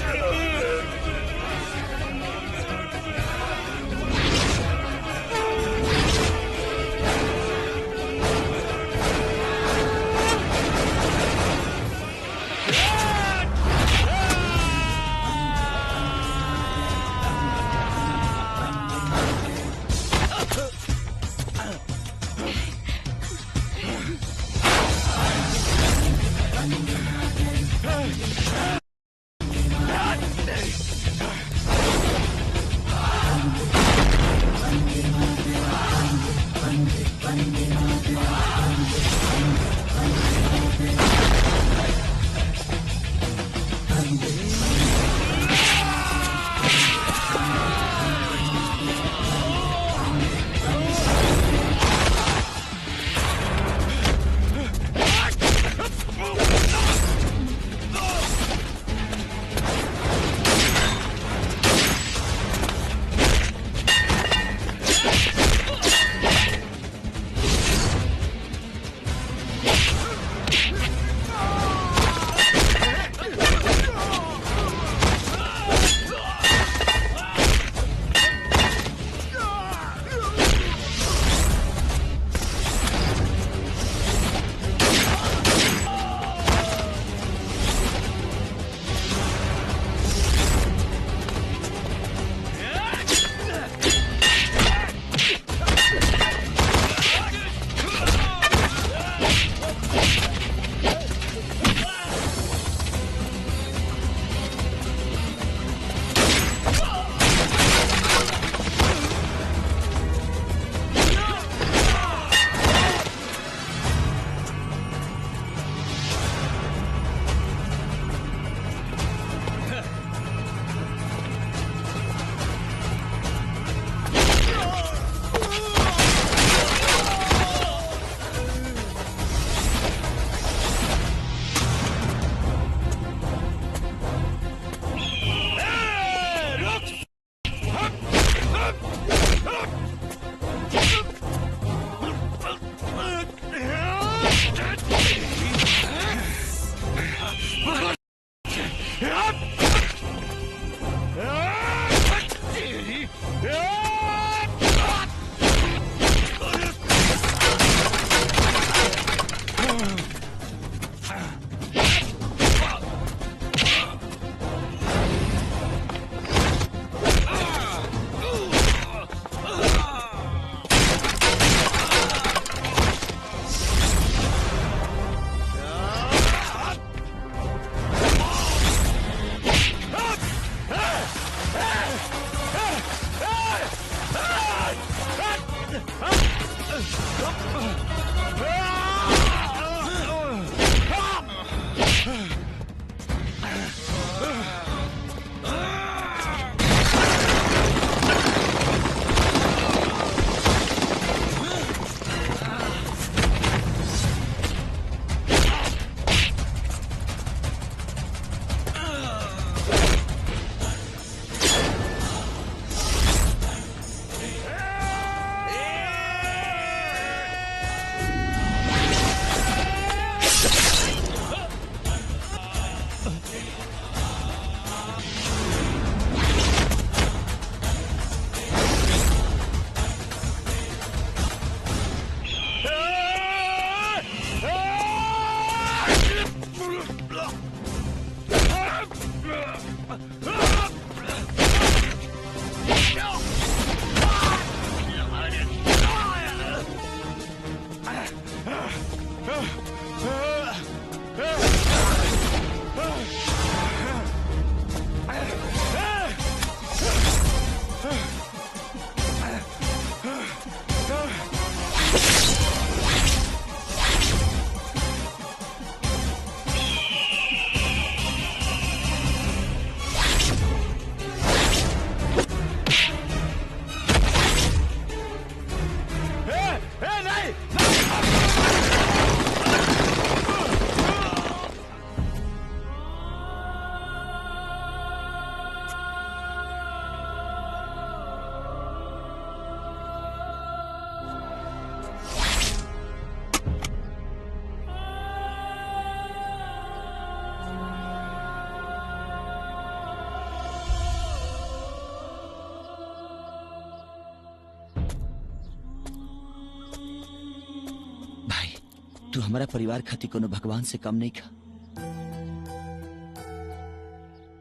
हमारा परिवार खातिर कोनो भगवान से कम नहीं खा।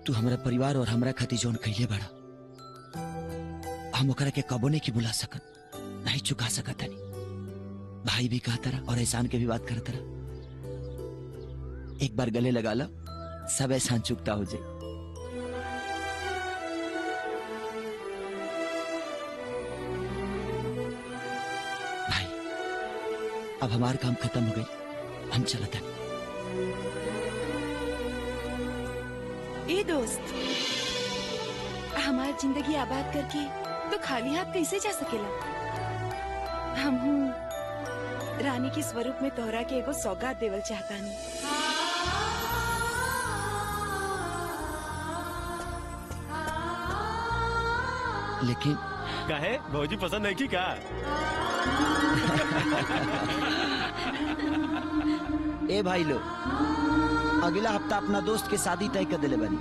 तू हमारा परिवार और हमरा खातिर जौन कइले बड़ा, हम ओकरा के कबो नहीं की बुला सकत, नहीं चुका सकत हनी। भाई भी कहता रहा और एहसान के भी बात करता रहा। एक बार गले लगा ला, सब एहसान चुकता हो जाए। भाई अब हमार काम खत्म हो गई, हम चलत हनी। ए दोस्त, हमार जिंदगी आबाद करके तो खाली हाथ कैसे जा सकेला? हम रानी के स्वरूप में तोहरा के एगो सौगात देवल चाहतानी। लेकिन काहे भौजी पसंद है की का? ए भाई लो, अगला हफ्ता अपना दोस्त के शादी तय कर दिले बनी।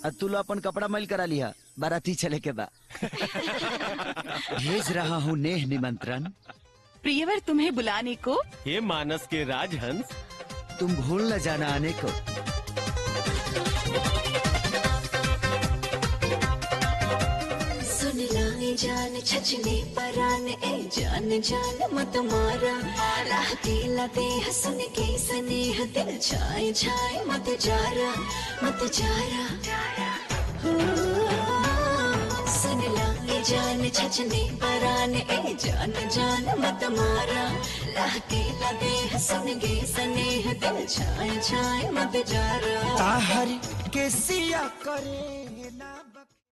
और तू लो अपन कपड़ा मैल करा लिया, बाराती चले के बा। भेज रहा हूँ नेह निमंत्रण, प्रियवर तुम्हें बुलाने को। हे मानस के राजहंस, तुम भूल न जाना आने को। सुन लाए जान छचने परान ए जान जान मत मारा राह दिला दे हसन के स्नेह दिल छाए छाए मत जारा मत जारा। सुन लाए जान छचने परान ए जान जान मत मारा राह दिला दे हसन के स्नेह दिल छाए छाए मत जारा। ताहर के सिया करे ना